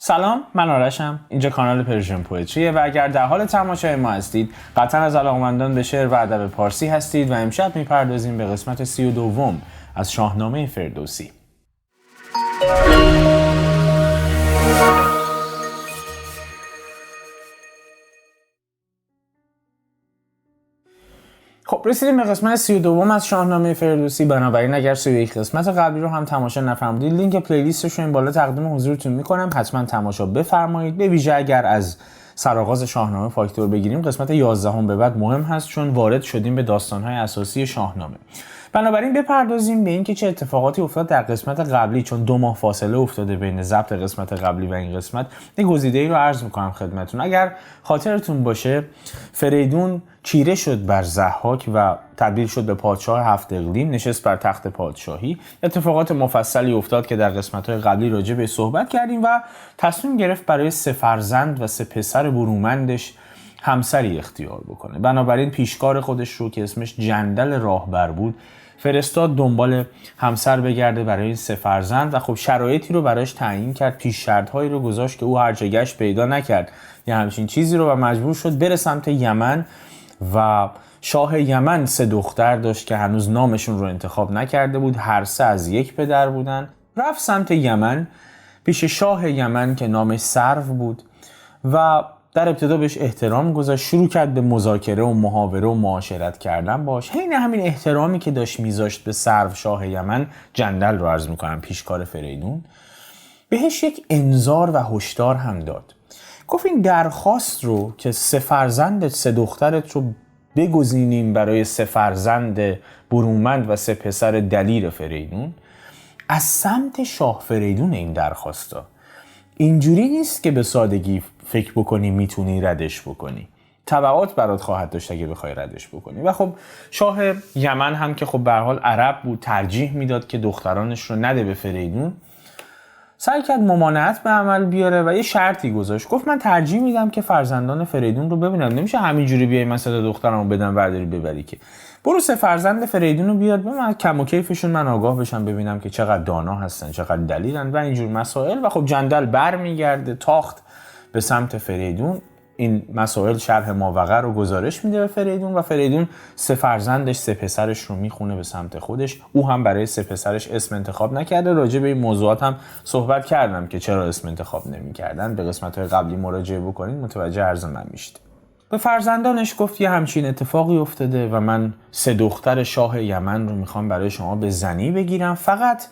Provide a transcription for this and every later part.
سلام، من آرشم. اینجا کانال پرژن پویتریه و اگر در حال تماشای ما هستید قطعا از علاقه‌مندان به شعر و ادب پارسی هستید و امشب میپردازیم به قسمت 32 از شاهنامه فردوسی. خب رسیدیم به قسمت 32 از شاهنامه فردوسی. بنابراین اگر 31 قسمت قبلی رو هم تماشا نفرمودید لینک پلیلیستش رو این بالا تقدیم حضورتون میکنم، حتما تماشا بفرمایید. به ویژه اگر از سرآغاز شاهنامه فاکتور بگیریم قسمت 11 به بعد مهم هست چون وارد شدیم به داستان‌های اساسی شاهنامه. بنابراین بپردازیم به اینکه چه اتفاقاتی افتاد در قسمت قبلی، چون 2 ماه فاصله افتاده بین ضبط قسمت قبلی و این قسمت. یه گزیده‌ای رو عرض می‌کنم خدمتتون. اگر خاطرتون باشه فریدون چیره شد بر ضحاک و تبدیل شد به پادشاه 7 اقلیم، نشست بر تخت پادشاهی. اتفاقات مفصلی افتاد که در قسمت‌های قبلی راجع به صحبت کردیم و تصمیم گرفت برای 3 فرزند و 3 پسر برومندش همسری اختیار بکنه. بنابراین پیشکار خودش رو که اسمش جندل راهبر بود فرستاد دنبال همسر بگرده برای این 3 فرزند و خب شرایطی رو براش تعیین کرد، پیش شرط‌هایی رو گذاشت که او هر جا گشت پیدا نکرد یا همچین چیزی رو و مجبور شد بره سمت یمن و شاه یمن 3 دختر داشت که هنوز نامشون رو انتخاب نکرده بود، هر 3 از یک پدر بودن. رفت سمت یمن پیش شاه یمن که نامش سرو بود و در ابتدا بهش احترام گذاشت، شروع کرد به مذاکره و محاوره و معاشرت کردن باش. حین همین احترامی که داشت میذاشت به سرو شاه یمن، جندل رو عرض میکنم پیشکار فریدون، بهش یک انذار و هشدار هم داد. گفت این درخواست رو که 3 فرزند 3 دخترت رو بگزینیم برای 3 فرزند برومند و 3 پسر دلیر فریدون، از سمت شاه فریدون این درخواستا اینجوری نیست که به سادگی فکر بکنی میتونی ردش بکنی. تبعات برات خواهد داشت اگه بخوای ردش بکنی. و خب شاه یمن هم که خب به هر حال عرب بود، ترجیح میداد که دخترانش رو نده به فریدون، سعی کرد ممانعت به عمل بیاره و یه شرطی گذاشت. گفت من ترجیح میدم که فرزندان فریدون رو ببینم، نمیشه همینجوری بیای من 3 دخترمو بدم برداری ببری که. برو 3 فرزند فریدون رو بیاد، من کم و کیفشون من آگاه بشم، ببینم که چقدر دانا هستن، چقدر دلیرن و اینجور مسائل. و خب جندل برمیگرده تاخت به سمت فریدون، این مسائل شرح ماوقع رو گزارش میده به فریدون و فریدون 3 فرزندش 3 پسرش رو میخونه به سمت خودش. او هم برای 3 پسرش اسم انتخاب نکرده. راجع به این موضوعات هم صحبت کردم که چرا اسم انتخاب نمیکردن. به قسمت‌های قبلی مراجعه بکنید متوجه عرض من میشید. به فرزندانش گفت یه همچین اتفاقی افتاده و من 3 دختر شاه یمن رو میخوام برای شما به زنی بگیرم، فقط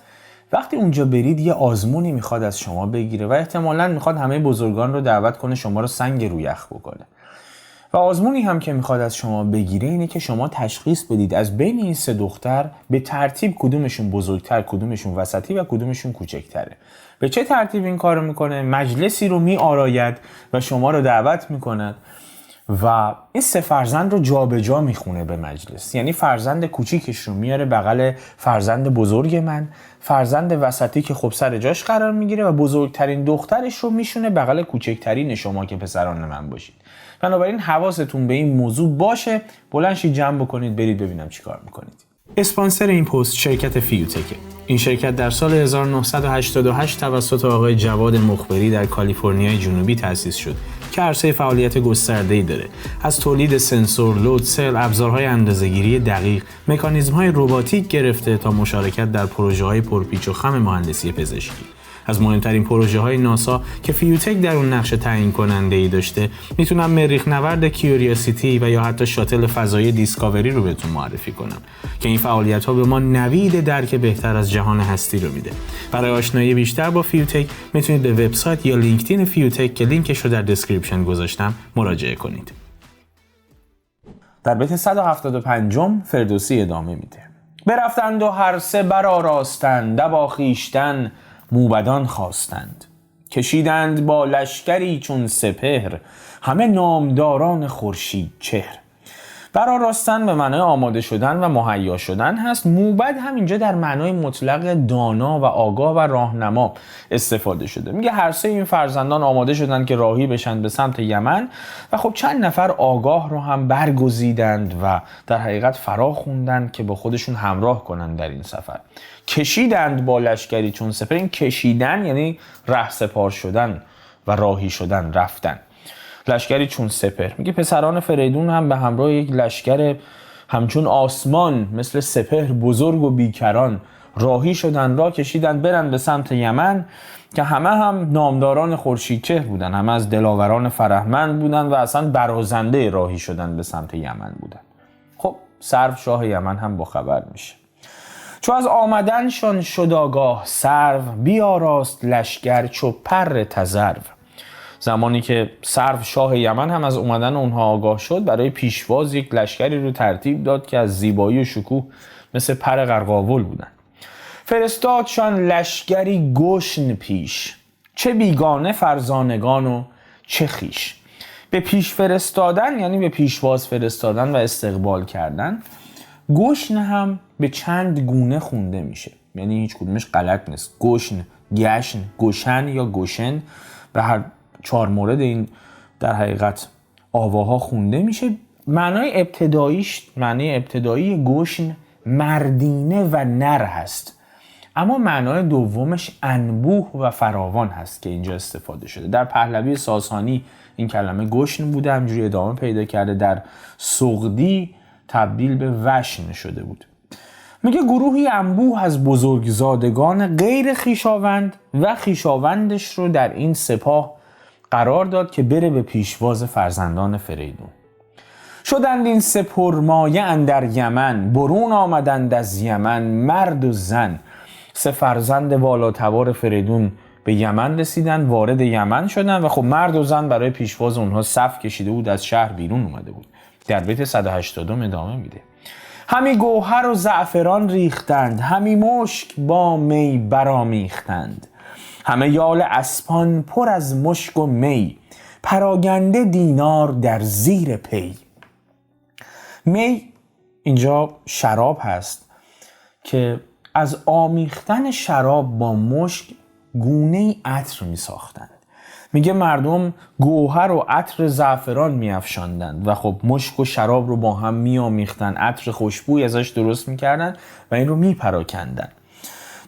وقتی اونجا برید یه آزمونی میخواد از شما بگیره و احتمالاً میخواد همه بزرگان رو دعوت کنه شما رو سنگ رو یخ بکنه. و آزمونی هم که میخواد از شما بگیره اینه که شما تشخیص بدید از بین این 3 دختر به ترتیب کدومشون بزرگتر، کدومشون وسطی و کدومشون کوچکتره. به چه ترتیب این کارو میکنه؟ مجلسی رو میآراید و شما رو دعوت میکند و این 3 فرزند رو جابجا میخونه به مجلس. یعنی فرزند کوچیکش رو میاره بغل فرزند بزرگ من، فرزند وسطی که خب سر جاش قرار میگیره و بزرگترین دخترش رو میشونه بغل کوچکترین شما که پسران من باشید. بنابراین حواستون به این موضوع باشه. بلند شید جمع بکنید برید ببینم چی کار میکنید. اسپانسر این پست شرکت فیوتکه. این شرکت در سال 1988 توسط آقای جواد مخبری در کالیفرنیای جنوبی تأسیس شد که عرصه فعالیت گسترده‌ای داره. از تولید سنسور، لود سل، ابزارهای اندازه‌گیری دقیق، مکانیزم‌های رباتیک گرفته تا مشارکت در پروژه‌های پرپیچ و خم مهندسی پزشکی. از مهمترین پروژه‌های ناسا که فیوتک در اون نقش تعیین کننده‌ای داشته میتونم مریخ نورد کیوریوسیتی و یا حتی شاتل فضایی دیسکاوری رو بهتون معرفی کنم که این فعالیت‌ها به ما نوید درک بهتر از جهان هستی رو میده. برای آشنایی بیشتر با فیوتک میتونید به وبسایت یا لینکدین فیوتک که لینکش رو در دسکریپشن گذاشتم مراجعه کنید. در بیت 175 فردوسی ادامه میده. برفتند و هر 3 برآراستند، با خویشتن موبدان خواستند. کشیدند با لشکری چون سپهر، همه نامداران خورشید چهر. برآراستن به معنای آماده شدن و مهیا شدن هست. موبد هم اینجا در معنای مطلق دانا و آگاه و راهنما استفاده شده. میگه هر 3 این فرزندان آماده شدن که راهی بشن به سمت یمن و خب چند نفر آگاه رو هم برگزیدند و در حقیقت فرا خوندند که با خودشون همراه کنند در این سفر. کشیدند با لشکری چون سپهر. این کشیدن یعنی رهسپار شدن و راهی شدن رفتن. لشکری چون سپهر، میگه پسران فریدون هم به همراه یک لشکر همچون آسمان مثل سپهر بزرگ و بیکران راهی شدن، راه کشیدن برن به سمت یمن که همه هم نامداران خورشیدچهر بودن، همه از دلاوران فرهمند بودن و اصلا برازنده راهی شدن به سمت یمن بودن. خب سرو شاه یمن هم با خبر میشه. چو از آمدنشان شد آگاه سرو، بیاراست لشکر چو پر تذرو. زمانی که سرو شاه یمن هم از اومدن اونها آگاه شد، برای پیشواز یک لشکری رو ترتیب داد که از زیبایی و شکوه مثل پر قرقاول بودن. فرستادشان لشکری گشن پیش، چه بیگانه فرزانگان و چه خویش. به پیش فرستادن یعنی به پیشواز فرستادن و استقبال کردن. گشن هم به چند گونه خونده میشه، یعنی هیچ کدومش غلط نیست. گشن، گشن، گشن یا گشن، به هر 4 مورد این در حقیقت آواها خونده میشه. معنای ابتدایی گشن مردینه و نر هست، اما معنای دومش انبوه و فراوان هست که اینجا استفاده شده. در پهلوی ساسانی این کلمه گشن بوده، همجوری ادامه پیدا کرده. در سغدی تبدیل به وشن شده بود. میگه گروهی انبوه از بزرگزادگان غیر خویشاوند و خویشاوندش رو در این سپاه قرار داد که بره به پیشواز فرزندان فریدون. شدند این سه پرمایه اندر یمن، برون آمدند از یمن مرد و زن. 3 فرزند والاتبار فریدون به یمن رسیدن، وارد یمن شدن و خب مرد و زن برای پیشواز اونها صف کشیده بود، از شهر بیرون اومده بود. در بیت 180 ادامه میده. همی گوهر و زعفران ریختند، همی مشک با می برامیختند. همه یال اسپان پر از مشک و می، پراگنده دینار در زیر پی. می اینجا شراب هست که از آمیختن شراب با مشک گونه عطر می ساختند. میگه مردم گوهر و عطر زعفران می افشاندند و خب مشک و شراب رو با هم می آمیختن، عطر خوشبوی ازش درست می کردن و این رو می پراکندن.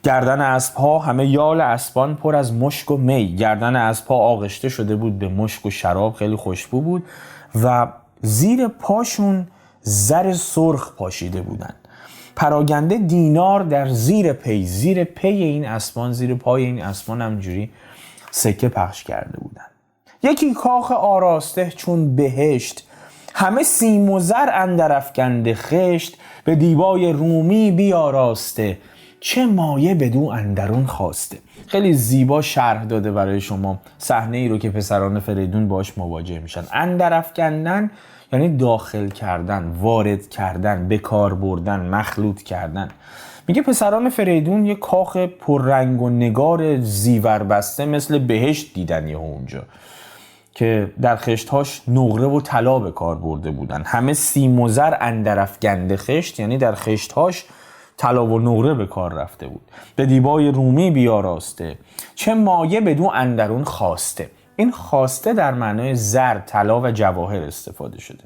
گردن اسب‌ها، همه یال اسبان پر از مشک و می. گردن اسب‌ها آغشته شده بود به مشک و شراب، خیلی خوشبو بود و زیر پاشون زر سرخ پاشیده بودن. پراگنده دینار در زیر پی، زیر پی این اسبان، زیر پای این اسبان همجوری سکه پخش کرده بودن. یکی کاخ آراسته چون بهشت، همه سیم و زر اندر افکنده خشت. به دیبای رومی بیاراسته، چه مایه بدو اندرون خواسته. خیلی زیبا شرح داده برای شما صحنه ای رو که پسران فریدون باش مواجه میشن. اندر افکندن یعنی داخل کردن، وارد کردن، به کار بردن، مخلوط کردن. میگه پسران فریدون یه کاخ پررنگ و نگار زیور بسته مثل بهشت دیدن یه اونجا که در خشتهاش نقره و طلا به کار برده بودن. همه سیم و زر اندر افکنده خشت یعنی در خشتهاش طلا و نقره به کار رفته بود. به دیبای رومی بیاراسته، چه مایه بدو اندرون خواسته. این خواسته در معنای زر، طلا و جواهر استفاده شده.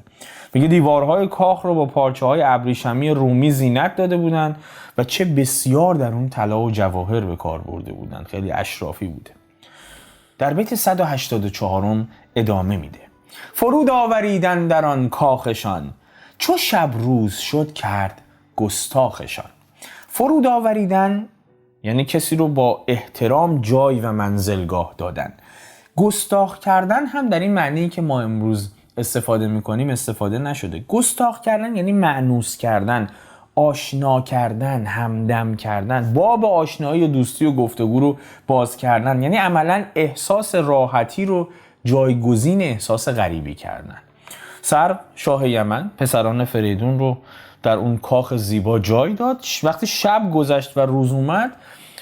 میگه دیوارهای کاخ رو با پارچه‌های ابریشمی رومی زینت داده بودن و چه بسیار در اون طلا و جواهر به کار برده بودن، خیلی اشرافی بوده. در بیت 184 ادامه میده. فرود آوریدن در آن کاخشان، چو شب روز شد کرد گستاخشان. فرود آوریدن یعنی کسی رو با احترام جای و منزلگاه دادن. گستاخ کردن هم در این معنی که ما امروز استفاده میکنیم استفاده نشده. گستاخ کردن یعنی مأنوس کردن، آشنا کردن، همدم کردن، باب آشنایی و دوستی و گفتگو رو باز کردن، یعنی عملا احساس راحتی رو جایگزین احساس غریبی کردن. سرو شاه یمن پسران فریدون رو در اون کاخ زیبا جای داد. وقتی شب گذشت و روز اومد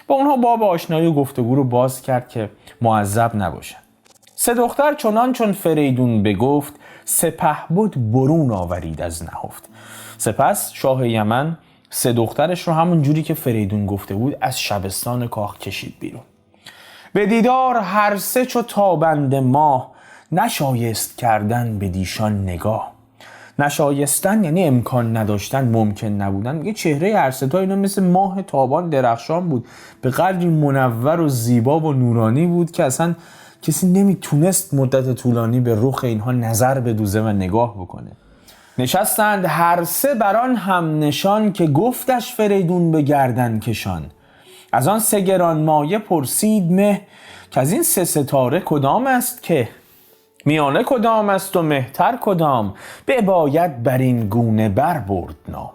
با اونها باب آشنایی و گفتگو رو باز کرد که معذب نباشن. 3 دختر چون فریدون بگفت، سپهبد برون آورید از نهفت. سپس شاه یمن 3 دخترش رو همون جوری که فریدون گفته بود از شبستان کاخ کشید بیرون. به دیدار هر 3 چو تابنده ماه، نشایست کردن به دیشان نگاه. نشایستن یعنی امکان نداشتن، ممکن نبودن. میگه چهره هر 3 تا اینا مثل ماه تابان درخشان بود، به قدری منور و زیبا و نورانی بود که اصلا کسی نمیتونست مدت طولانی به رخ اینها نظر بدوزه و نگاه بکنه. نشستند هر سه بران هم نشان، که گفتش فریدون به گردن کشان. از آن سه گرانمایه پرسید مه، که از این سه ستاره کدام است که؟ میانه کدام است و مهتر کدام، بباید بر این گونه بر برد نام.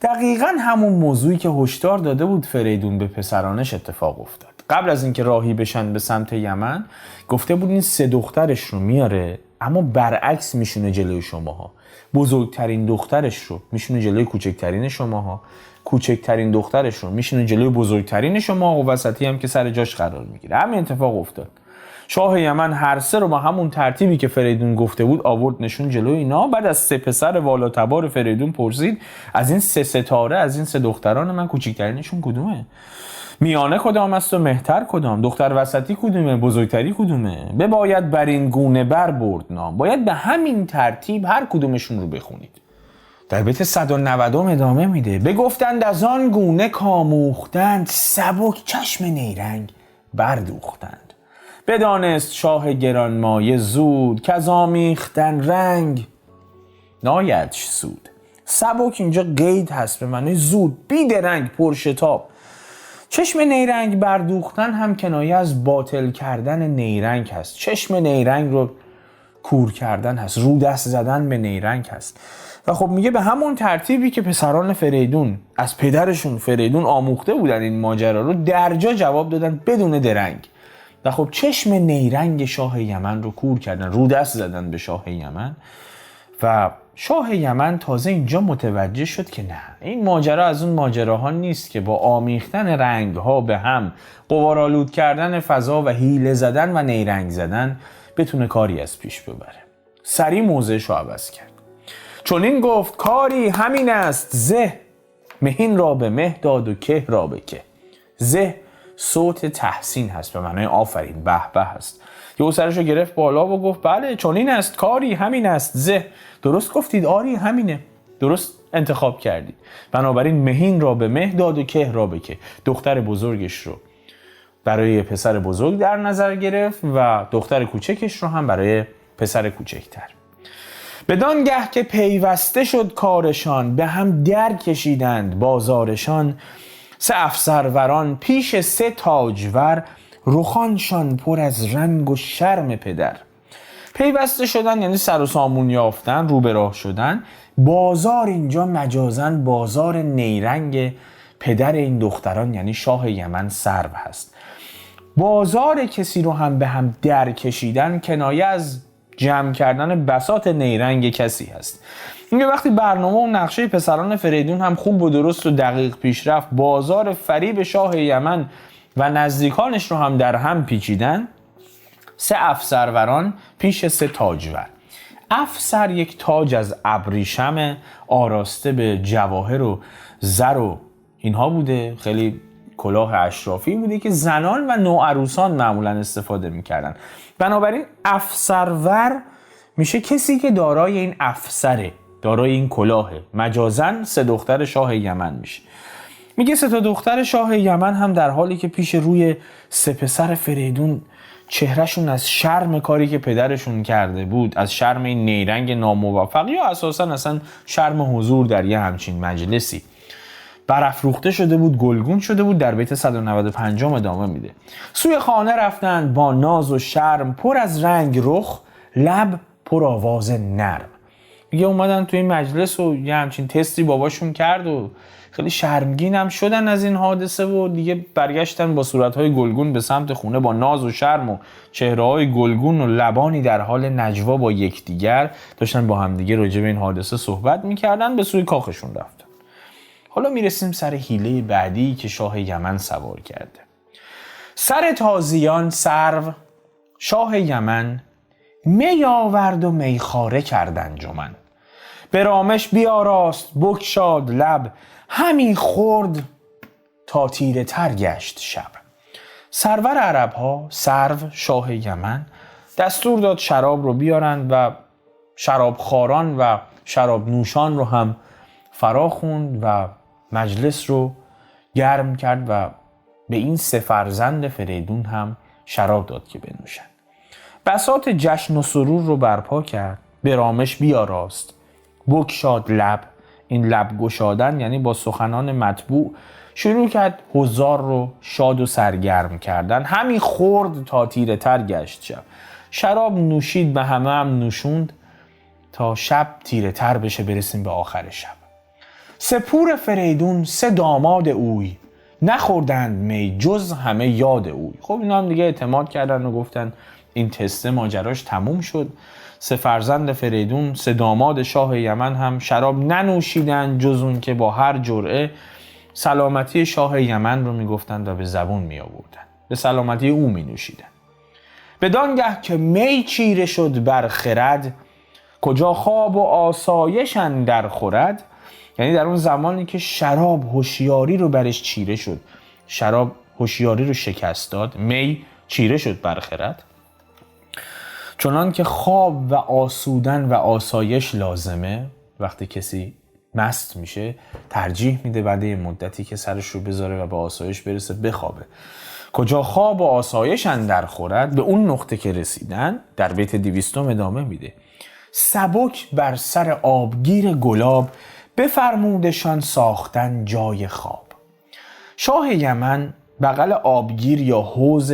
دقیقاً همون موضوعی که هشدار داده بود فریدون به پسرانش اتفاق افتاد. قبل از اینکه راهی بشن به سمت یمن گفته بود این سه دخترش رو میاره، اما برعکس میشونه جلوی شماها. بزرگترین دخترش رو میشونه جلوی کوچکترین شماها، کوچکترین دخترش رو میشونه جلوی بزرگترین شما و وسطی هم که سر جاش قرار میگیره. همین اتفاق افتاد. شاه یمن هر سه رو با همون ترتیبی که فریدون گفته بود آورد نشون جلوی اینا. بعد از سه پسر والاتبار فریدون پرسید از این سه ستاره، از این سه دختران من کوچکترینشون کدومه؟ میانه کدام است و مهتر کدام؟ دختر وسطی کدومه؟ بزرگتری کدومه؟ بباید بر این گونه بر برد نام. باید به همین ترتیب هر کدومشون رو بخونید. در بیت 190 ادامه میده بگفتند از آن گونه کاموختند، سبک چشم نیرنگ بردوختند. بدانست شاه گرانمایه زود، که از آمیختن رنگ نایدش سود. سبک اینجا قید هست به معنی زود، بیدرنگ، پرشتاب. چشم نیرنگ بردوختن هم کنایه از باطل کردن نیرنگ هست. چشم نیرنگ رو کور کردن هست، رو دست زدن به نیرنگ هست. و خب میگه به همون ترتیبی که پسران فریدون از پدرشون فریدون آموخته بودن این ماجرا رو، درجا جواب دادن بدون درنگ. و خب چشم نیرنگ شاه یمن رو کور کردن، رو دست زدن به شاه یمن. و شاه یمن تازه اینجا متوجه شد که نه، این ماجرا از اون ماجراها نیست که با آمیختن رنگها به هم، غبارآلود کردن فضا و حیله زدن و نیرنگ زدن بتونه کاری از پیش ببره. سریع موضعش رو عوض کرد. چون این گفت کاری همین است زه، مهین را به مه داد و که را به که. زه صوت تحسین هست، به معنای آفرین، به به هست. یهو سرش رو گرفت بالا و گفت بله چون این است کاری همین است زه. درست گفتید، آری همینه، درست انتخاب کردید. بنابراین مهین را به مه داد و که را به که. دختر بزرگش رو برای پسر بزرگ در نظر گرفت و دختر کوچکش رو هم برای پسر کوچکتر. بدانگه که پیوسته شد کارشان، به هم در کشیدند بازارشان. سه افسروران پیش سه تاجور، رخانشان پر از رنگ و شرم پدر. پیوسته شدن یعنی سر و سامون یافتن، رو به راه شدن. بازار اینجا مجازاً بازار نیرنگ پدر این دختران یعنی شاه یمن سرو هست. بازار کسی رو هم به هم در کشیدن کنایه از جمع کردن بساط نیرنگ کسی هست. اینکه وقتی برنامه و نقشه پسران فریدون هم خوب و درست و دقیق پیش رفت، بازار فریب شاه یمن و نزدیکانش رو هم در هم پیچیدن. سه افسروران پیش سه تاجور. افسر یک تاج از ابریشم آراسته به جواهر و زر و اینها بوده، خیلی کلاه اشرافی بوده که زنان و نوعروسان معمولا استفاده میکردن. بنابراین افسرور میشه کسی که دارای این افسره، دارای این کلاهه. مجازاً سه دختر شاه یمن میشه. میگه سه تا دختر شاه یمن هم در حالی که پیش روی سه پسر فریدون چهرهشون از شرم کاری که پدرشون کرده بود، از شرم این نیرنگ ناموفق یا اساساً اصلا شرم حضور در یه همچین مجلسی برافروخته شده بود، گلگون شده بود. در بیت 195 ادامه میده. سوی خانه رفتند با ناز و شرم، پر از رنگ رخ لب پر آواز نرم. میگه اومدن توی این مجلس و یه همچین تستی باباشون کرد و خیلی شرمگین هم شدن از این حادثه و دیگه برگشتن با صورتهای گلگون به سمت خونه با ناز و شرم و چهره‌های گلگون و لبانی در حال نجوا با یکدیگر داشتن با همدیگه راجع به این حادثه صحبت میکردن. به سوی کاخشون رفتن. حالا میرسیم سر حیله بعدی که شاه یمن سوار کرده. سر تازیان سرو شاه یمن می آورد و میخاره کرد انجمن. به رامش بیاراست بگشاد لب، همی خورد تا تیره تر گشت شب. سرور عرب ها سرو شاه یمن دستور داد شراب رو بیارن و شرابخواران و شراب نوشان رو هم فرا خوند و مجلس رو گرم کرد و به این سه فرزند فریدون هم شراب داد که بنوشند. بساط جشن و سرور رو برپا کرد، به رامش بیاراست، بگشاد لب. این لب گشادن یعنی با سخنان مطبوع شروع کرد حضار رو شاد و سرگرم کردن. همین خورد تا تیره تر گشت شب. شراب نوشید به همه هم نوشوند تا شب تیره تر بشه، برسیم به آخر شب. سه پور فریدون سه داماد اوی، نخوردند می جز همه یاد اوی. خب اینا هم دیگه اعتماد کردن و گفتن این تست ماجراش تموم شد. سه فرزند فریدون سه داماد شاه یمن هم شراب ننوشیدن جز اون که با هر جرعه سلامتی شاه یمن رو میگفتن و به زبون می آوردن، به سلامتی او می نوشیدن. بدانگه که می چیره شد بر خرد، کجا خواب و آسایش اندر خورد. یعنی در اون زمانی که شراب هوشیاری رو برش چیره شد، شراب هوشیاری رو شکست داد، می چیره شد بر خرد. چنان که خواب و آسودن و آسایش لازمه، وقتی کسی مست میشه ترجیح میده بعد یه مدتی که سرش رو بذاره و به آسایش برسه بخوابه. کجا خواب و آسایش اندر خورد، به اون نقطه که رسیدن در بیت 200 ادامه میده. سبک بر سر آبگیر گلاب، بفرمودشان ساختن جای خواب. شاه یمن بغل آبگیر یا حوض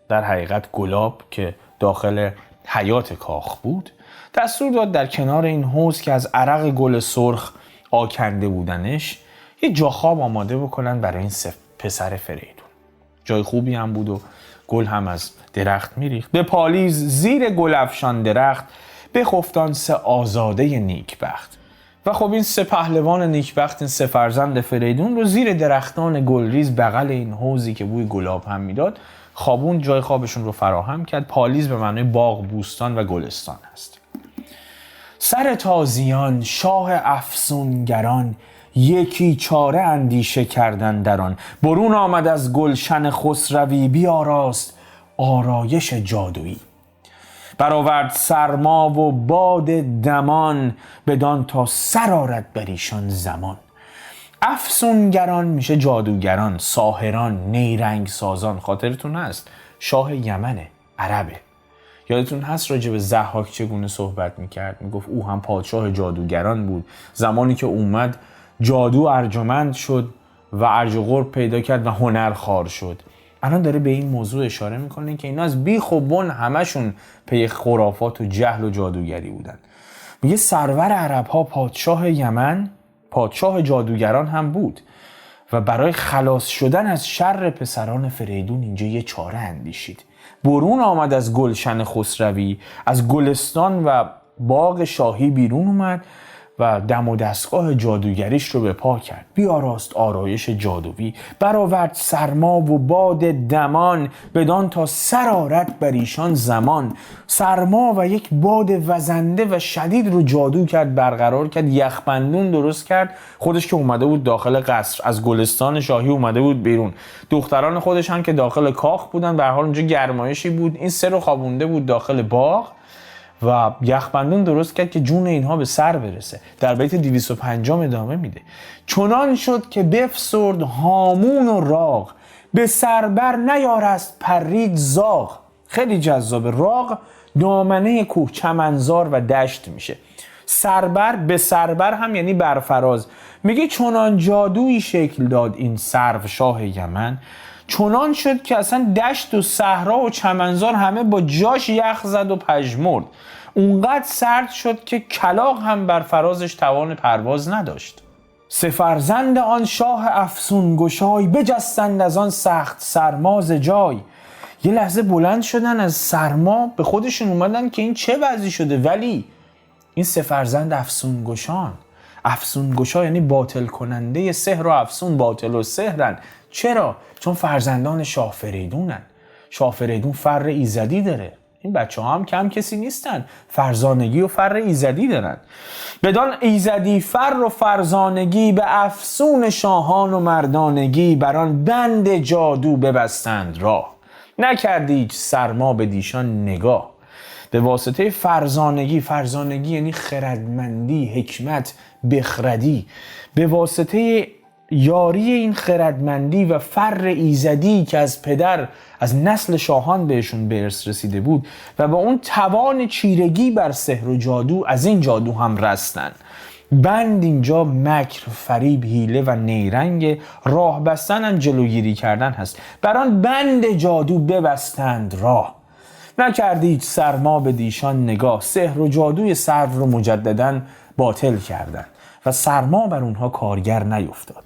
در حقیقت گلاب که داخل حیات کاخ بود، دستور داد در کنار این حوض که از عرق گل سرخ آکنده بودنش یه جا خواب آماده بکنن برای این پسر فریدون. جای خوبی هم بود و گل هم از درخت میریخت. به پالیز زیر گل افشان درخت، بخفتان سه آزاده نیکبخت. و خب این سه پهلوان نیکبخت، این سه فرزند فریدون رو زیر درختان گلریز بغل این حوضی که بوی گلاب هم میداد خوابون، جای خوابشون رو فراهم کرد. پالیز به معنی باغ، بوستان و گلستان هست. سر تازیان شاه افسونگران، یکی چاره اندیشه کردن در آن. برون آمد از گلشن خسروی، بیاراست آرایش جادویی. برآورد سرما و باد دمان، بدان تا سر آرد بر ایشان زمان. افسونگران میشه جادوگران، ساحران، نیرنگ سازان. خاطرتون هست شاه یمنه، عربه. یادتون هست راجع به ضحاک چگونه صحبت میکرد؟ میگفت او هم پادشاه جادوگران بود. زمانی که اومد جادو ارجمند شد و ارج و قرب پیدا کرد و هنرخوار شد. الان داره به این موضوع اشاره میکنه که اینا از بیخ و بن همشون پی خرافات و جهل و جادوگری بودن. میگه سرور عرب ها پادشاه یمن پادشاه جادوگران هم بود و برای خلاص شدن از شر پسران فریدون اینجا یه چاره اندیشید. برون آمد از گلشن خسروی، از گلستان و باغ شاهی بیرون اومد و دم و دستگاه جادوگریش رو به پا کرد. بیاراست آرایش جادویی، برآورد سرما و باد دمان، بدان تا سر آرد بر ایشان زمان. سرما و یک باد وزنده و شدید رو جادو کرد، برقرار کرد، یخبندون درست کرد. خودش که اومده بود داخل قصر، از گلستان شاهی اومده بود بیرون، دختران خودش هم که داخل کاخ بودن، به هر حال اونجا گرمایشی بود. این سه رو خوابونده بود داخل باغ و یخبندون درست کرد که جون اینها به سر برسه. در بیت 205 ادامه میده. چنان شد که بفسرد هامون و راغ، به سربر نیارست پرید زاغ. خیلی جذابه. راغ دامنه کوه، چمنزار و دشت میشه. سربر به سربر هم یعنی برفراز. میگه چنان جادویی شکل داد این سرو شاه یمن، چنان شد که اصلا دشت و صحرا و چمنزار همه با جاش یخ زد و پژمرد. اونقدر سرد شد که کلاغ هم بر فرازش توان پرواز نداشت. سه فرزند آن شاه افسون گشای، بجستند از آن سخت سرما ز جای. یه لحظه بلند شدن از سرما، به خودشون اومدن که این چه وضعی شده. ولی این سه فرزند افسون گشان، افسون گشا یعنی باطل کننده سحر و افسون، باطل و سحرن. چرا؟ چون فرزندان شاه فریدونن. شاه فریدون فر ایزدی داره. این بچه ها هم کم کسی نیستن، فرزانگی و فر ایزدی دارن. بدان ایزدی فر و فرزانگی، به افسون شاهان و مردانگی، بران بند جادو ببستند راه. نکردی هیچ سرما به دیشان نگاه. به واسطه فرزانگی، فرزانگی یعنی خردمندی، حکمت، بخردی. به واسطه یاری این خردمندی و فر ایزدی که از پدر از نسل شاهان بهشون به ارث رسیده بود و با اون توان چیرگی بر سحر و جادو از این جادو هم رستن. بند اینجا مکر، فریب، حیله و نیرنگ، راه بستن هم جلوگیری کردن هست. بر آن بند جادو ببستند راه، نکردید سرما به دیشان نگاه. سحر و جادوی سرو رو مجدداً باطل کردند و سرما بر اونها کارگر نیفتاد.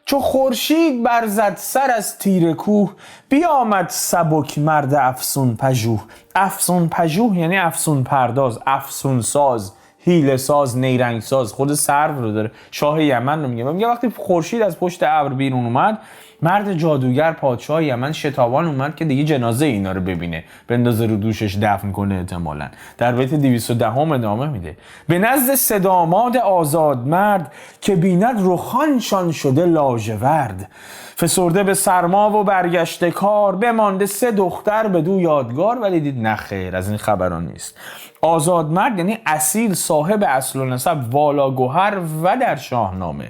چو خورشید برزد سر از تیره کوه، بیامد سبک مرد افسون پژوه. افسون پژوه یعنی افسون پرداز، افسون ساز، حیله ساز، نیرنگ ساز. خود سرو رو داره، شاه یمن رو میگه وقتی خورشید از پشت ابر بیرون اومد، مرد جادوگر پادشاه یمن شتابان اومد که دیگه جنازه اینا رو ببینه، بندازه رو دوشش دفن کنه. احتمالاً در بیت 210 ادامه میده: به نزد سداماد آزاد مرد، که بیند رخانشان شده لاژورد. فسرده به سرما و برگشته کار، بمانده 3 دختر بدو یادگار. ولی دید نخیر، از این خبران نیست. آزاد مرد یعنی اصیل، صاحب اصل و نسب، والا گوهر و در شاهنامه.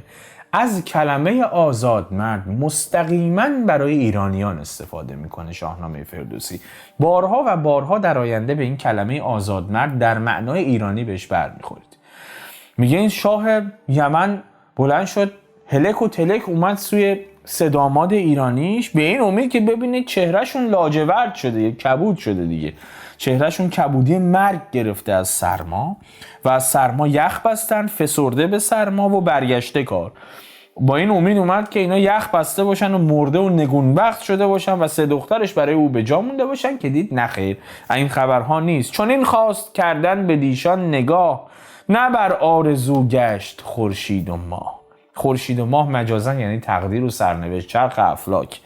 از کلمه آزاد مرد مستقیما برای ایرانیان استفاده میکنه شاهنامه فردوسی. بارها و بارها در آینده به این کلمه آزاد مرد در معنای ایرانی بهش برمیخورید. میگه این شاه یمن بلند شد، هلک و تلک اومد سوی 3 داماد ایرانیش به این امید که ببینه چهرهشون لاجورد شده، کبود شده دیگه. چهرهشون کبودی مرگ گرفته از سرما و از سرما یخ بستن، فسرده به سرما و برگشته کار. با این امید اومد که اینا یخ بسته باشن و مرده و نگونبخت شده باشن و 3 دخترش برای او به جا مونده باشن، که دید نخیر، این خبرها نیست. چون این خواست کردن به دیشان نگاه، نه بر آرزو گشت خورشید و ماه. خورشید و ماه مجازاً یعنی تقدیر و سرنوشت، چرخ افلاک.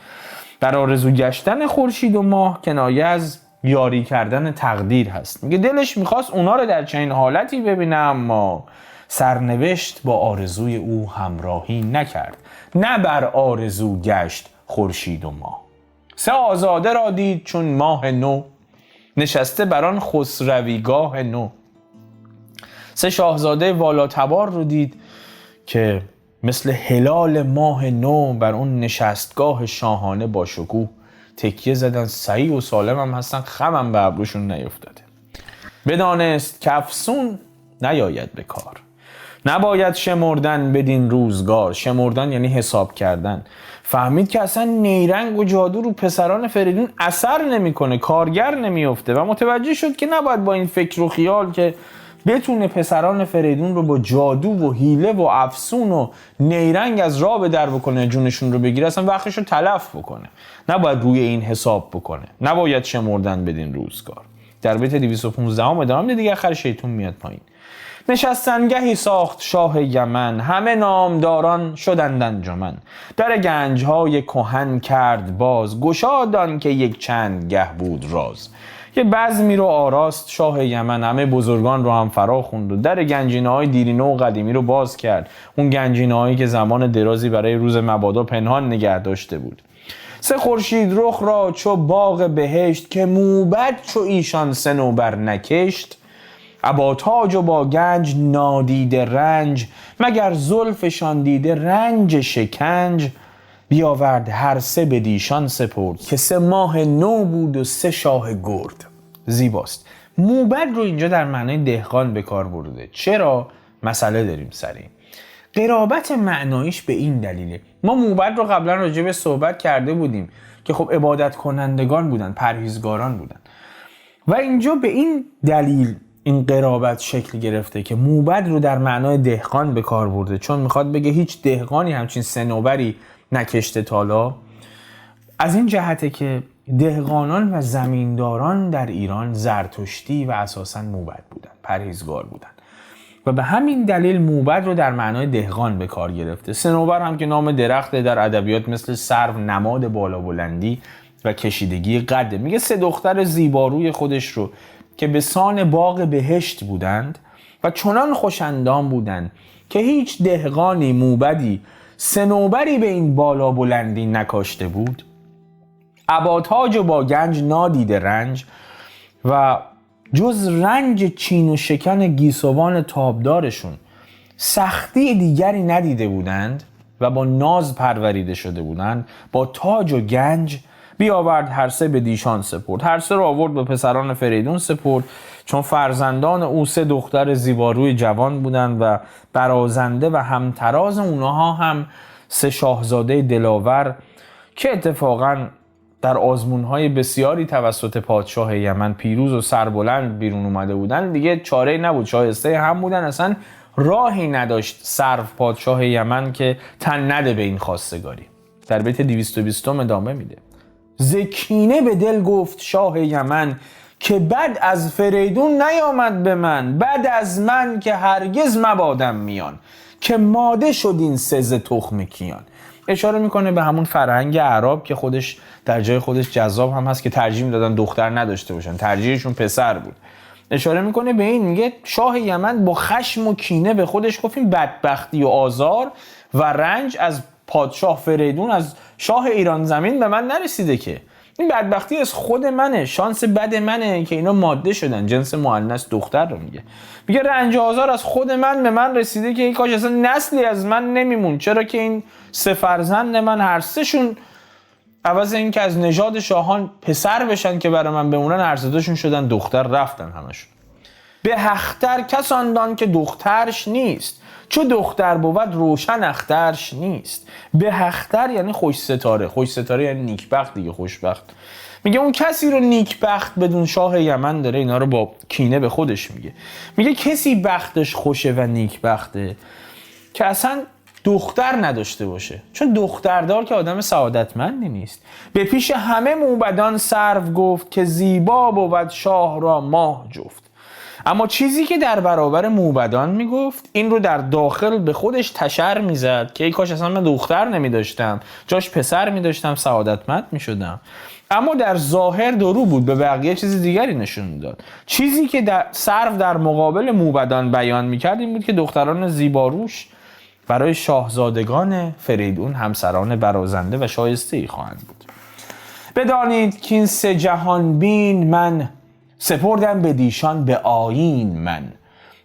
در آرزو گشتن خورشید و ماه کنایه از یاری کردن تقدیر هست. میگه دلش میخواست اونا رو در چنین حالتی ببینه، اما سرنوشت با آرزوی او همراهی نکرد. نه بر آرزو گشت خورشید و ماه. 3 آزاده را دید چون ماه نو، نشسته بران خسرویگاه نو. 3 شاهزاده والاتبار رو دید که مثل هلال ماه نو بر اون نشستگاه شاهانه با شکوه تکیه زدن، صحیح و سالم هم هستن، خم هم به ابروشون نیفتاده. بدانست که افسون نیاید به کار، نباید شمردن بدین روزگار. شمردن یعنی حساب کردن. فهمید که اصلا نیرنگ و جادو رو پسران فریدون اثر نمیکنه، کارگر نمیفته و متوجه شد که نباید با این فکر و خیال که بتونه پسران فریدون رو با جادو و حیله و افسون و نیرنگ از راه به در بکنه، جونشون رو بگیره، اصلا وقتش رو تلف بکنه. نباید روی این حساب بکنه. نباید شمردن بدین روزگار. در بیت 215 ادامه دیگه آخر شیطون میاد پایین. نشستنگهی ساخت شاه یمن، همه نامداران شدند انجمن. در گنجهای کهن کرد باز، گشادان که یک چند گه بود راز. یه بزمی رو آراست شاه یمن، همه بزرگان رو هم فرا خوند و در گنجینه‌های دیرینه و قدیمی رو باز کرد. اون گنجینه‌هایی که زمان درازی برای روز مبادا پنهان نگه داشته بود. 3 خورشید رخ را چو باغ بهشت، که موبد چو ایشان صنوبر نکشت. ابا تاج و با گنج نادیده رنج، مگر زلفشان دیده رنج شکنج. بیاورد هر 3 به دیشان سپرد، که 3 ماه نو بود و 3 شاه گرد. زیباست. موبد رو اینجا در معنای دهقان به کار برده. چرا؟ مسئله داریم سری. قرابت معنایش به این دلیله. ما موبد رو قبلا راجع به صحبت کرده بودیم که خب عبادت کنندگان بودن، پرهیزگاران بودن و اینجا به این دلیل این قرابت شکل گرفته که موبد رو در معنای دهقان به کار برده، چون میخواد بگه هیچ دهقانی همچین صنوبری نکشته تالا. از این جهته که دهقانان و زمینداران در ایران زرتشتی و اساساً موبد بودن، پرهیزگار بودن و به همین دلیل موبد رو در معنای دهقان به کار گرفته. صنوبر هم که نام درخته در ادبیات مثل سرو، نماد بالا بلندی و کشیدگی قده. میگه 3 دختر زیباروی خودش رو که به سان باغ بهشت بودند و چنان خوشندام بودند که هیچ دهقانی موبدی صنوبری به این بالا بلندی نکاشته بود. ابا تاج و با گنج نادیده رنج، و جز رنج چین و شکن گیسوان تابدارشون سختی دیگری ندیده بودند. و با ناز پروریده شده بودند، با تاج و گنج بیاورد هر سه به دیشان سپرد. هر سه را آورد به پسران فریدون سپرد، چون فرزندان او 3 دختر زیباروی جوان بودند و برازنده و همتراز اونها هم 3 شاهزاده دلاور که اتفاقاً در آزمون‌های بسیاری توسط پادشاه یمن پیروز و سربلند بیرون اومده بودن. دیگه چاره‌ای نبود، شایسته هم بودن، اصلا راهی نداشت سرو پادشاه یمن که تن نده به این خواستگاری. در بیت 220 ادامه میده: ز کینه به دل گفت شاه یمن، که بد از فریدون نیامد به من. بد از من که هرگز مبادم میان، که ماده شد این 3 ز تخم کیان. اشاره میکنه به همون فرهنگ اعراب که خودش در جای خودش جذاب هم هست، که ترجیح میدادن دختر نداشته باشن، ترجیحشون پسر بود. اشاره میکنه به این، میگه شاه یمن با خشم و کینه به خودش گفت این بدبختی و آزار و رنج از پادشاه فریدون، از شاه ایران زمین به من نرسیده، که این بدبختی از خود منه، شانس بد منه که اینا ماده شدن. جنس مؤنث دختر رو میگه رنج و آزار از خود من به من رسیده که کاش اصلا نسلی از من نمیمون. چرا که این 3 فرزند من هر 3 شون عوض این که از نژاد شاهان پسر بشن که برای من بمونن، هر 3 تاشون شدن دختر، رفتن همشون. به اختر کسان دان که دخترش نیست، چو دختر بود روشن اخترش نیست. به اختر یعنی خوش ستاره، خوش ستاره یعنی نیکبخت دیگه، خوشبخت. میگه اون کسی رو نیکبخت بدون شاه یمن داره اینا رو با کینه به خودش میگه کسی بختش خوشه و نیکبخته که اصلا دختر نداشته باشه، چون دختردار که آدم سعادتمندی نیست. به پیش همه موبدان سرو گفت، که زیبا بود شاه را ماه جفت. اما چیزی که در برابر موبدان میگفت، این رو در داخل به خودش تشر میزد که ای کاش اصلا من دختر نمیداشتم، جاش پسر میداشتم، سعادتمند میشدم. اما در ظاهر درو بود، به بقیه چیز دیگری نشون میداد. چیزی که سرو در مقابل موبدان بیان میکرد این بود که دختران زیباروش برای شاهزادگان فریدون همسران برازنده و شایسته ای خواهند بود. بدانید که این 3 جهان بین من، سپردم به دیشان به آیین من.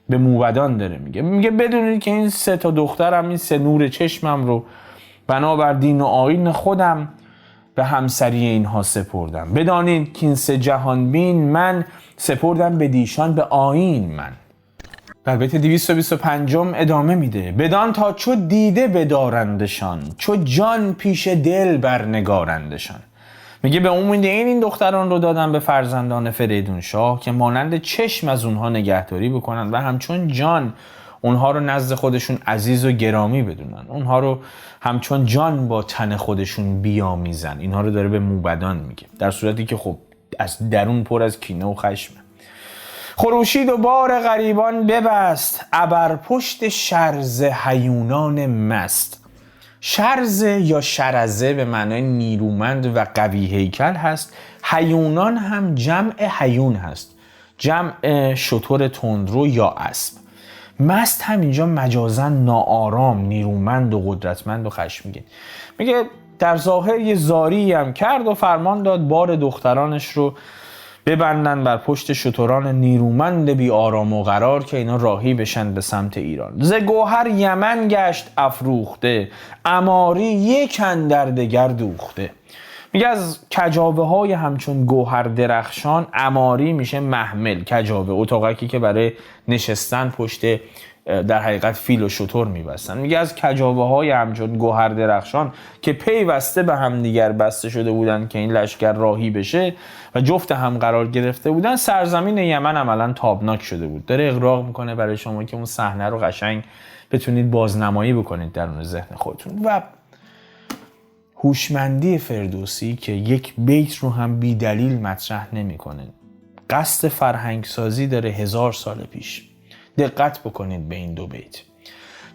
به موبدان داره میگه بدونید که این 3 تا دخترم، این 3 نور چشمم رو بنابر دین و آیین خودم به همسری اینها سپردم. بدانید که این 3 جهان بین من، سپردم به دیشان به آیین من. در بیت 225 ادامه میده: بدان تا چو دیده بدارندشان، چو جان پیش دل برنگارندشان. میگه به امید این دختران رو دادن به فرزندان فریدون شاه که مانند چشم از اونها نگهداری بکنن و همچون جان اونها رو نزد خودشون عزیز و گرامی بدونن، اونها رو همچون جان با تن خودشون بیامیزن. اینها رو داره به موبدان میگه، در صورتی که خب از درون پر از کینه و خشمه. خروشید و بار غریبان ببست، ابر پشت شرزه هیونان مست. شرزه یا شرزه به معنای نیرومند و قوی هیکل هست. هیونان هم جمع هیون هست، جمع شتر تندرو یا اسب. مست هم اینجا مجازاً ناآرام، نیرومند و قدرتمند و خشمگین. میگه در ظاهر یه زاری هم کرد و فرمان داد بار دخترانش رو ببندن بر پشت شتران نیرومند بی آرام و قرار که اینا راهی بشن به سمت ایران. ز گوهر یمن گشت افروخته، عماری یک اندر دگر دوخته. میگه از کجاوه های همچون گوهر درخشان، عماری میشه محمل، کجاوه اتاقکی که برای نشستن پشت در حقیقت فیل و شتر میبستن. میگه از کجاوه های همچون گوهر درخشان که پیوسته به هم دیگر بسته شده بودن که این لشکر راهی بشه و جفت هم قرار گرفته بودن، سرزمین یمن عملا تابناک شده بود. داره اغراق میکنه برای شما که اون صحنه رو قشنگ بتونید بازنمایی بکنید درون ذهن خودتون. و هوشمندی فردوسی که یک بیت رو هم بی دلیل مطرح نمیکنه، قصد فرهنگ سازی داره 1000 سال پیش. دقت بکنید به این 2 بیت.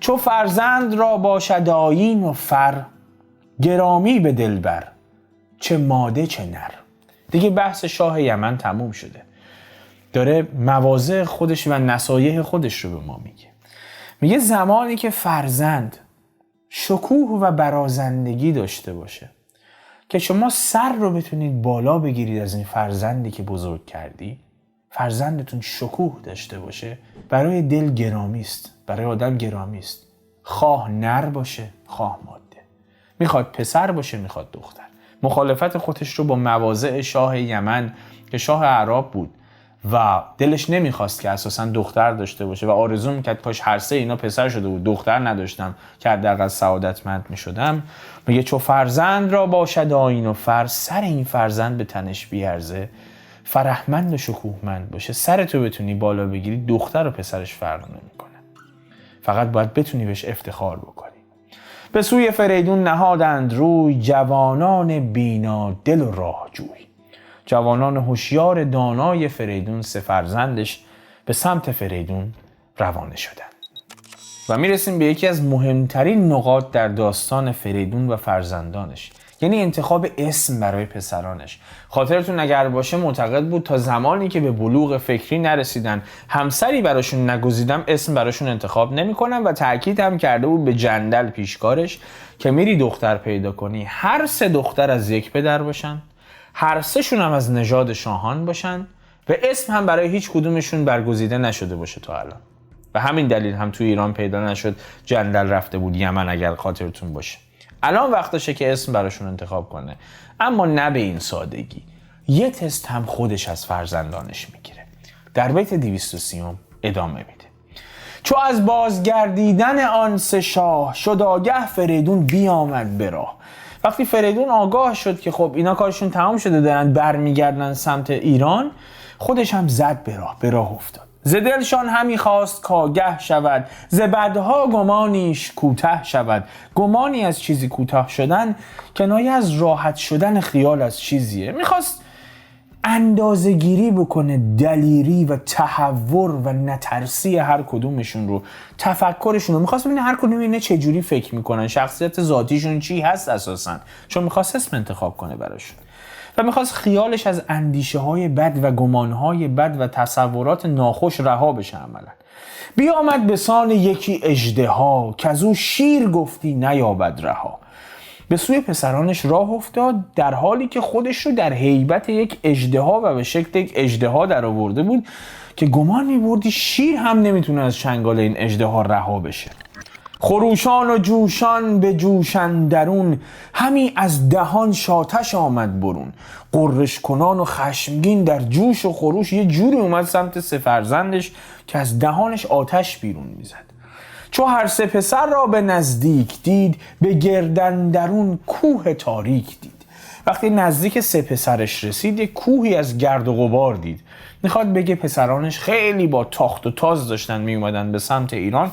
چو فرزند را باشد آیین و فر، گرامی به دلبر چه ماده چه نر. دیگه بحث شاه یمن تموم شده، داره مواضع خودش و نصایح خودش رو به ما میگه زمانی که فرزند شکوه و برازندگی داشته باشه، که شما سر رو بتونید بالا بگیرید از این فرزندی که بزرگ کردی، فرزندتون شکوه داشته باشه، برای دل گرامی است، برای آدم گرامی است. خواه نر باشه خواه ماده، میخواد پسر باشه میخواد دختر. مخالفت خودش رو با مواضع شاه یمن که شاه اعراب بود و دلش نمیخواست که اساسا دختر داشته باشه و آرزو میکرد کاش هر سه اینا پسر شده بود، دختر نداشتم که حداقل سعادتمند میشدم. میگه چو فرزند را باشد آیین و فر، سر این فرزند به تنش بیارزه، فرهمند و شکوهمند باشه. سر تو بتونی بالا بگیری، دختر و پسرش فرق نمیکنه، فقط باید بتونی بهش افتخار بکنی. به سوی فریدون نهادند روی، جوانان بینا دل و راهجوی. جوانان هوشیار دانای فریدون، سه فرزندش، به سمت فریدون روانه شدند. و میرسیم به یکی از مهمترین نقاط در داستان فریدون و فرزندانش، یعنی انتخاب اسم برای پسرانش. خاطرتون اگر باشه معتقد بود تا زمانی که به بلوغ فکری نرسیدن، همسری براشون نگزیدم، اسم براشون انتخاب نمی‌کنن و تأکید هم کرده بود به جندل پیشکارش که میری دختر پیدا کنی، هر سه دختر از یک پدر باشن، هر سه شون هم از نژاد شاهان باشن و اسم هم برای هیچ کدومشون برگزیده نشده باشه تا الان. و همین دلیل هم تو ایران پیدا نشد، جندل رفته بود یمن اگر خاطرتون باشه. الان وقتشه که اسم براشون انتخاب کنه، اما نه به این سادگی. یه تست هم خودش از فرزندانش میگیره. در بیت 230 ادامه میده: چو از بازگردیدن آن سه شاه، شد آگه فریدون بیامد به راه. وقتی فریدون آگاه شد که خب اینا کارشون تمام شده، دارن برمیگردن سمت ایران، خودش هم زد به راه افتاد. ز دلشان همی خواست کآگه شود، ز بدها گمانیش کوته شود. گمانی از چیزی کوتاه شدن کنایه از راحت شدن خیال از چیزیه. میخواست اندازه گیری بکنه دلیری و تحور و نترسی هر کدومشون رو، تفکرشون رو. میخواست ببینه هر کدوم اینا چجوری فکر میکنن، شخصیت ذاتیشون چی هست اساساً، چون میخواست اسم انتخاب کنه براشون و میخواست خیالش از اندیشه های بد و گمان های بد و تصورات ناخوش رها بشه عملاً. بیامد به سان یکی اژدها، کزو شیر گفتی نیابد رها. به سوی پسرانش راه افتاد در حالی که خودش رو در هیبت یک اژدها و به شکل یک اژدها در آورده بود که گمان می‌بردی شیر هم نمیتونه از چنگال این اژدها رها بشه. خروشان و جوشان به جوشن درون، همی از دهان شاتش آمد برون. قرش کنان و خشمگین در جوش و خروش یه جوری اومد سمت سه فرزندش که از دهانش آتش بیرون میزد. چو هر سه پسر را به نزدیک دید، به گردن درون کوه تاریک دید. وقتی نزدیک سه پسرش رسید، یک کوهی از گرد و غبار دید. میخواد بگه پسرانش خیلی با تاخت و تاز داشتن میومدن به سمت ایران.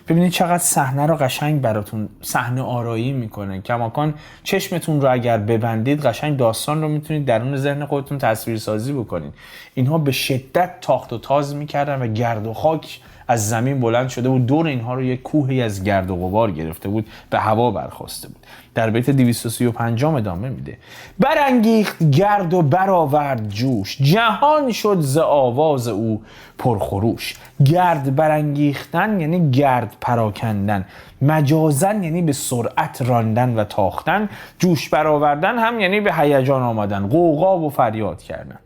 ببینید چقدر صحنه رو قشنگ براتون صحنه آرایی میکنه. کماکان چشمتون رو اگر ببندید قشنگ داستان رو میتونید درون ذهن خودتون تصویر سازی بکنید. اینها به شدت تاخت و تاز میکردن و گرد و خاک از زمین بلند شده بود، دور اینها رو یک کوهی از گرد و غبار گرفته بود، به هوا برخاسته بود. در بیت 235 ادامه میده: برانگیخت گرد و برآورد جوش، جهان شد ز آواز او پرخروش. گرد برانگیختن یعنی گرد پراکندن، مجازن یعنی به سرعت راندن و تاختن، جوش برآوردن هم یعنی به هیجان آمدن، غوغا و فریاد کردن.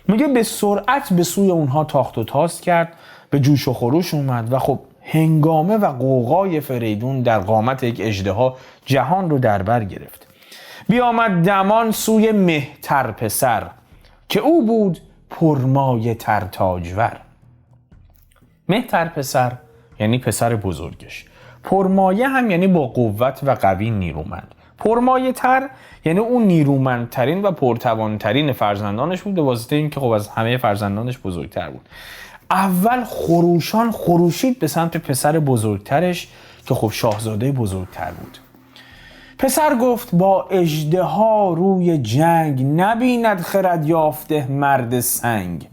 میگه به سرعت به سوی اونها تاخت و تاز کرد، به جوش و خروش اومد و خب هنگامه و غوغای فریدون در قامت یک اژدها جهان رو در بر گرفت. بیامد دمان سوی مهتر پسر، که او بود پرمایه تر تاجور. مهتر پسر یعنی پسر بزرگش، پرمایه هم یعنی با قوت و قوی نیرومند. پرمایه تر یعنی اون نیرومندترین و پرتوانترین فرزندانش بود، به واسطه این که خب از همه فرزندانش بزرگتر بود. اول خروشید به سمت پسر بزرگترش که خب شاهزاده بزرگتر بود. پسر گفت با اژدها روی جنگ، نبیند خرد یافته مرد سنگ.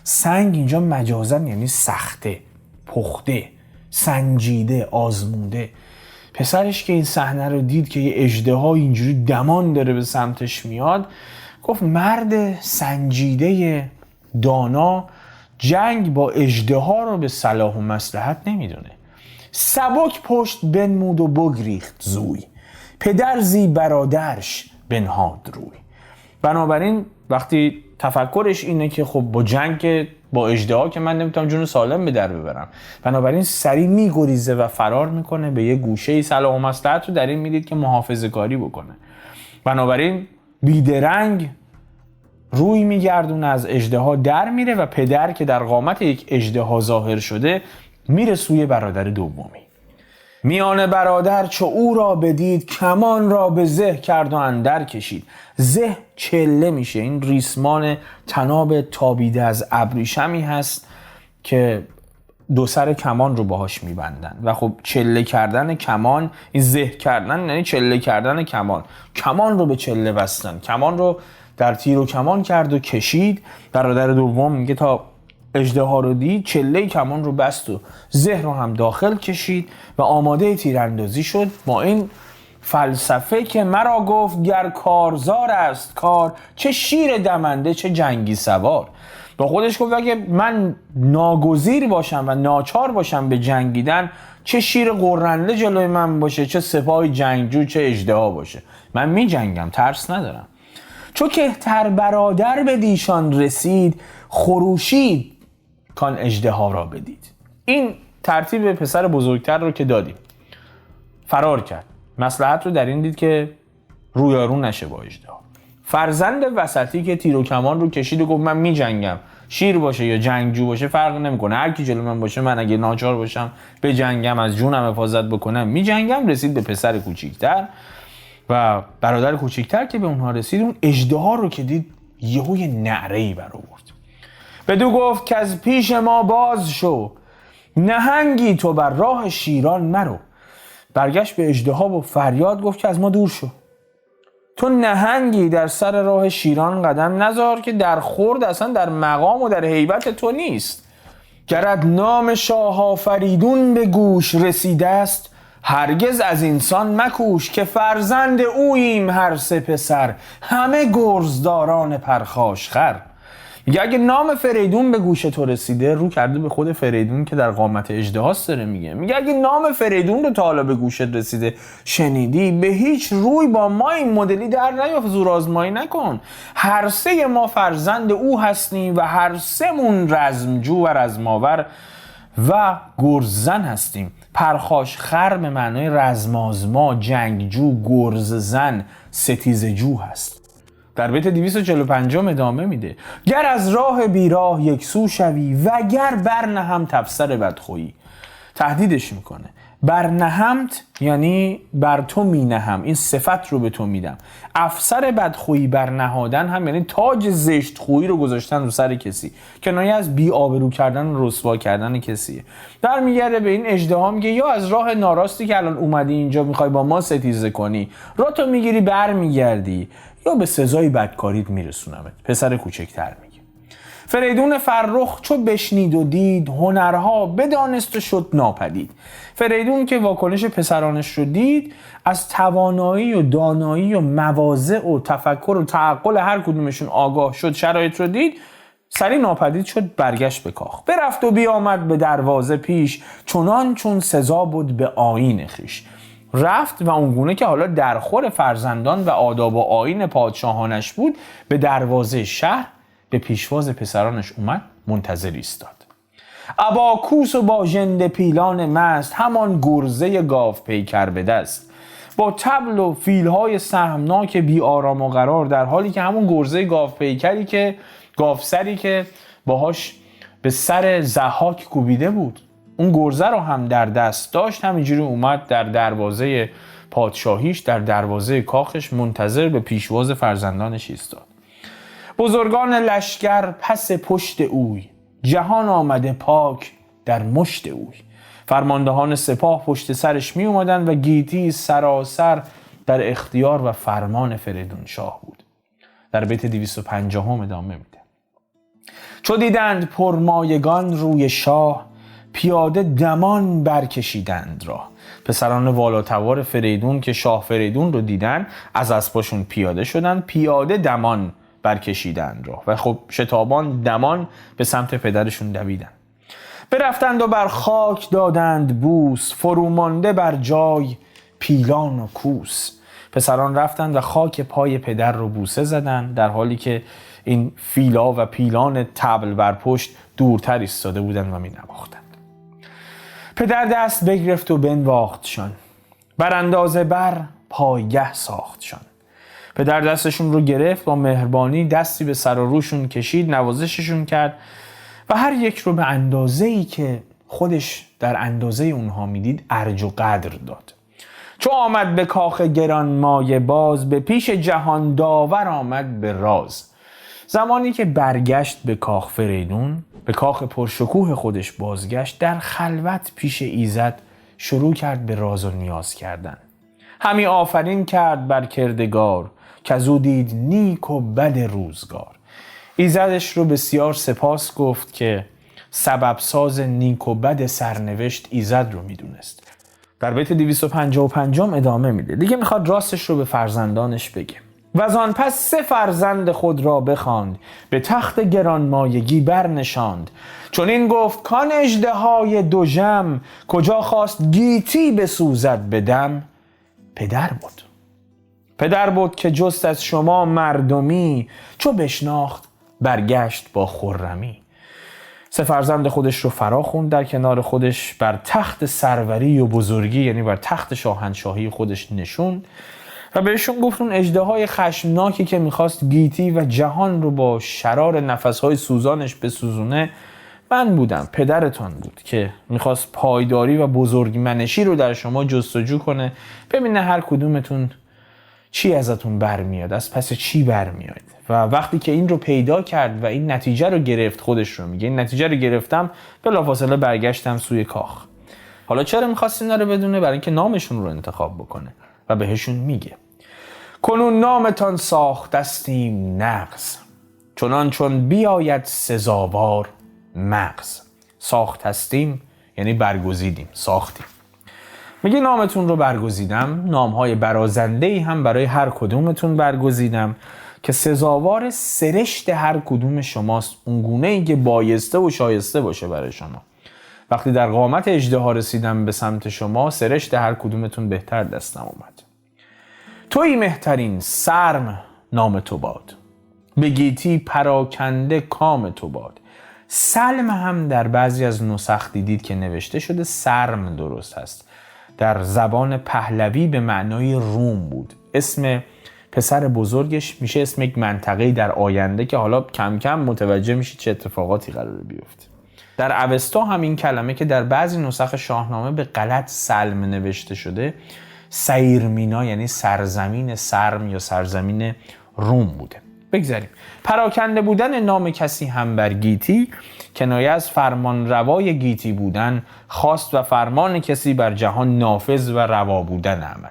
سنگ اینجا مجازن یعنی سخته، پخته، سنجیده، آزموده. پسرش که این صحنه رو دید که یه اژدها اینجوری دمان داره به سمتش میاد، گفت مرد سنجیده دانا جنگ با اژدها رو به صلاح و مصلحت نمیدونه. سبک پشت بنمود و بگریخت زوی، پدر زی برادرش بنهاد روی. بنابراین وقتی تفکرش اینه که خب با جنگ با اژدها که من نمیتونم جون سالم به در ببرم. بنابراین سریع میگریزه و فرار میکنه به یه گوشه. صلاح و مصلحت رو در این میدید که محافظه کاری بکنه. بنابراین بیدرنگ روی میگردونه، از اژدها در میره و پدر که در قامت یک اژدها ظاهر شده میره سوی برادر دومی. میان برادر چو او را بدید، کمان را به زه کرد و اندر کشید. زه چله میشه، این ریسمان تناب تابیده از ابریشمی هست که دو سر کمان رو باهاش میبندن و خب چله کردن کمان، این زه کردن یعنی چله کردن کمان. کمان رو به چله بستن، کمان رو در تیر و کمان کرد و کشید. برادر دوم میگه تا اژدها رو دید چله کمان رو بست و زه رو هم داخل کشید و آماده تیراندازی شد با این فلسفه که مرا گفت گر کارزار است کار، چه شیر دمنده چه جنگی سوار. با خودش گفت اگه من ناگزیر باشم و ناچار باشم به جنگیدن، چه شیر قرنده جلوی من باشه، چه سپاه جنگجو، چه اژدها باشه، من می جنگم، ترس ندارم. چو کهتر برادر به دیشان رسید، خروشید کان اژدها را بدید. این ترتیب پسر بزرگتر رو که دادیم، فرار کرد. مصلحت رو در این دید که رویارو نشه با اژدها. فرزند وسطی که تیر و کمان رو کشید و گفت من می جنگم، شیر باشه یا جنگجو باشه فرق نمیکنه، هر کی جلو من باشه، من اگه ناچار باشم به جنگم، از جونم حفاظت بکنم می جنگم. رسید به پسر کوچیکتر و برادر کوچیکتر که به اونها رسید، اون اژدها رو که دید یهو یه نعره‌ای برآورد. بدو گفت که از پیش ما باز شو، نهنگی تو بر راه شیران مرو. برگشت به اژدها و فریاد گفت که از ما دور شو، تو نهنگی در سر راه شیران قدم نذار که در خورد اصلا در مقام و در هیبت تو نیست. گرت نام شاه آفریدون به گوش رسیده است، هرگز از انسان مکوش که فرزند اوییم هر سه پسر، همه گرزداران پرخاشخر. میگه اگه نام فریدون به گوش تو رسیده، رو کرده به خود فریدون که در قامت اژدهاست داره میگه. میگه اگه نام فریدون رو تا حالا به گوشت رسیده شنیدی، به هیچ روی با ما این مدلی در نیافت، زور آزمایی نکن. هر سه ما فرزند او هستیم و هر سه مون رزمجو و رزماور و گرززن هستیم. پرخاشخر به معنای رزمازما، جنگجو، گرززن، ستیزجو هست. در بیت 245 ادامه میده گر از راه بیراه یک سو شوی، و گر برنهم تفسر بدخویی. تهدیدش میکنه. برنهمت یعنی بر تو مینهم، این صفت رو به تو میدم. افسر بدخویی برنهادن هم یعنی تاج زشت خویی رو گذاشتن رو سر کسی، کنایه از بی آبرو کردن و رسوا کردن کسیه. در میگرده به این اژدها میگه یا از راه ناراستی که الان اومدی اینجا میخوای با ما ستیزه کنی، را تو میگیری بر میگردی، یا به سزای بدکاریت میرسونمت. پسر کوچکتر میگه. فریدون فرخ چو بشنید و دید، هنرها بدانست و شد ناپدید. فریدون که واکنش پسرانش رو دید، از توانایی و دانایی و مواضع و تفکر و تعقل هر کدومشون آگاه شد، شرایط رو دید، سری ناپدید شد، برگشت به کاخ. برفت و بیامد به دروازه پیش، چنان چون سزا بود به آیین خویش. رفت و اونگونه که حالا درخور فرزندان و آداب و آیین پادشاهانش بود، به دروازه شهر به پیشواز پسرانش اومد، منتظر ایستاد. ابا کوس و با ژنده پیلان مست، همان گرزه گاو پیکر به دست. با طبل و فیلهای سهمناک بی آرام و قرار، در حالی که همون گرزه گاو پیکری که گاوسری که باهاش به سر ضحاک کوبیده بود، اون گرزه رو هم در دست داشت، همینجوری اومد در دروازه پادشاهیش، در دروازه کاخش، منتظر به پیشواز فرزندانش ایستاد. بزرگان لشکر پس پشت اوی، جهان آمده پاک در مشت اوی. فرماندهان سپاه پشت سرش می اومدن و گیتی سراسر در اختیار و فرمان فریدون شاه بود. در بیت 250 ادامه میده. چو دیدند پرمایگان روی شاه، پیاده دمان برکشیدند راه. پسران والاتوار فریدون که شاه فریدون رو دیدن، از اسباشون پیاده شدن، پیاده دمان برکشیدند راه و خب شتابان دمان به سمت پدرشون دویدن. برفتند و بر خاک دادند بوس، فرومانده بر جای پیلان و کوس. پسران رفتند و خاک پای پدر رو بوسه زدن، در حالی که این فیلا و پیلان طبل بر پشت دورتر ایستاده بودند و می‌نواختند. پدر دست بگرفت و بنواختشان، بر اندازه بر پایگه ساختشان. پدر دستشون رو گرفت، با مهربانی دستی به سر و روشون کشید، نوازششون کرد و هر یک رو به اندازه‌ای که خودش در اندازه اونها میدید ارج و قدر داد. چو آمد به کاخ گرانمایه باز، به پیش جهان داور آمد به راز. زمانی که برگشت به کاخ فریدون، به کاخ پرشکوه خودش بازگشت، در خلوت پیش ایزد شروع کرد به راز و نیاز کردن. همی آفرین کرد بر کردگار، کزو دید نیک و بد روزگار. ایزدش رو بسیار سپاس گفت که سبب ساز نیک و بد سرنوشت ایزد رو میدونست. در بیت 255 ادامه میده. دیگه میخواد راستش رو به فرزندانش بگه. وزان پس 3 فرزند خود را بخواند، به تخت گرانمایگی برنشاند. چون این گفت کان اژدهای دژم، کجا خواست گیتی بسوزد بدم. پدر بود که جست از شما مردمی، چو بشناخت برگشت با خرمی. 3 فرزند خودش رو فرا خوند، در کنار خودش بر تخت سروری و بزرگی، یعنی بر تخت شاهنشاهی خودش نشوند و بهشون گفت اون اژدهای خشمناکی که میخواست گیتی و جهان رو با شرار نفسهای سوزانش بسوزونه من بودم، پدرتان بود که میخواست پایداری و بزرگمنشی رو در شما جستجو کنه، ببینه هر کدومتون چی ازتون برمیاد، از پس چی برمیاد. و وقتی که این رو پیدا کرد و این نتیجه رو گرفت، خودش رو میگه این نتیجه رو گرفتم، بلافاصله برگشتم سوی کاخ. حالا چرا میخواست اینا رو بدونه؟ برای اینکه نامشون رو انتخاب بکنه و بهشون میگه کنون نامتان ساختستیم نغز، چون بیاید سزاوار مغز. ساختستیم یعنی برگزیدیم، ساختیم. میگه نامتون رو برگزیدم، نامهای برازنده‌ای هم برای هر کدومتون برگزیدم که سزاوار سرشت هر کدوم شماست، اون گونه‌ای که بایسته و شایسته باشه برای شما. وقتی در قامت اژدها رسیدم به سمت شما، سرشت هر کدومتون بهتر دستم اومد. تویی مهترین سرم نام تو باد، به گیتی پراکنده کام تو باد. سلم هم در بعضی از نسخ دیدید که نوشته شده سرم درست هست. در زبان پهلوی به معنای روم بود. اسم پسر بزرگش میشه اسم یک منطقه‌ای در آینده که حالا کم کم متوجه میشید چه اتفاقاتی قراره بیفته. در اوستا هم این کلمه که در بعضی نسخ شاهنامه به غلط سلم نوشته شده، سیرمینا یعنی سرزمین سرم یا سرزمین روم بوده. بگذاریم. پراکنده بودن نام کسی هم بر گیتی کنایه از فرمان روای گیتی بودن، خواست و فرمان کسی بر جهان نافذ و روا بودن عملا.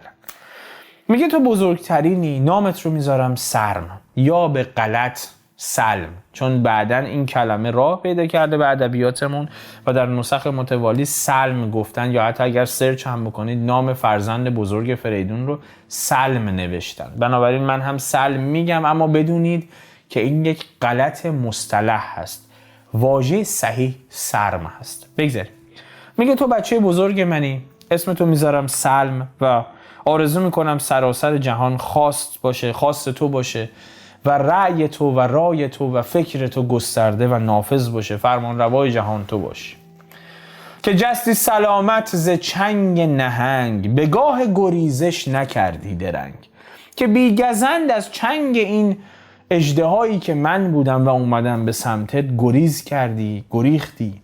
میگه تو بزرگترینی، نامت رو میذارم سرم یا به غلط سلم، چون بعدن این کلمه راه پیدا کرده به ادبیاتمون و در نسخ متوالی سلم گفتن، یا حتی اگر سرچ هم بکنید نام فرزند بزرگ فریدون رو سلم نوشتن. بنابراین من هم سلم میگم، اما بدونید که این یک غلط مصطلح هست. واژه صحیح سرم هست. بگذاریم. میگه تو بچه بزرگ منی، اسمتو میذارم سلم و آرزو میکنم سراسر جهان خواست باشه، خواست تو باشه و رأی تو و رای تو و فکر تو گسترده و نافذ باشه، فرمان روای جهان تو باشی. که جستی سلامت ز چنگ نهنگ، به گاه گریزش نکردی درنگ. که بیگزند از چنگ این اژدهایی که من بودم و اومدم به سمتت گریز کردی، گریختی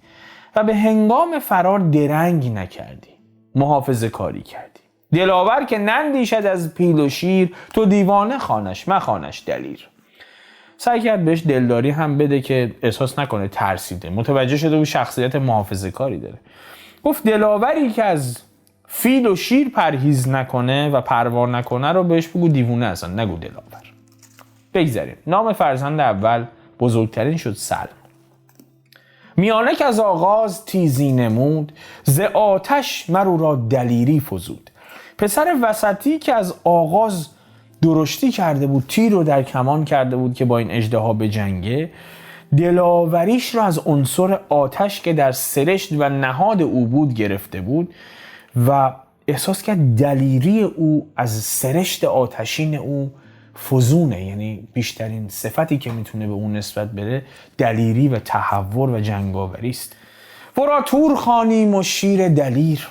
و به هنگام فرار درنگ نکردی، محافظه کاری کردی. دلاور که نندیشد از پیل و شیر، تو دیوانه خانش مخانش دلیر. سعی کرد بهش دلداری هم بده که احساس نکنه ترسیده، متوجه شده و شخصیت محافظه کاری داره. گفت دلاوری که از فیل و شیر پرهیز نکنه و پروا نکنه رو بهش بگو دیوونه، اصلا نگو دلاور. بگذاریم. نام فرزند اول بزرگترین شد سلم. میانه که از آغاز تیزی نمود، ز آتش مرو را دلیری فزود. پسر وسطی که از آغاز درشتی کرده بود، تیر رو در کمان کرده بود که با این اژدها بجنگه، دلاوریش رو از عنصر آتش که در سرشت و نهاد او بود گرفته بود و احساس کرد دلیری او از سرشت آتشین او فزونه، یعنی بیشترین صفتی که میتونه به اون نسبت بده دلیری و تحور و جنگاوری است. ورا تور خوانیم و شیر دلیر،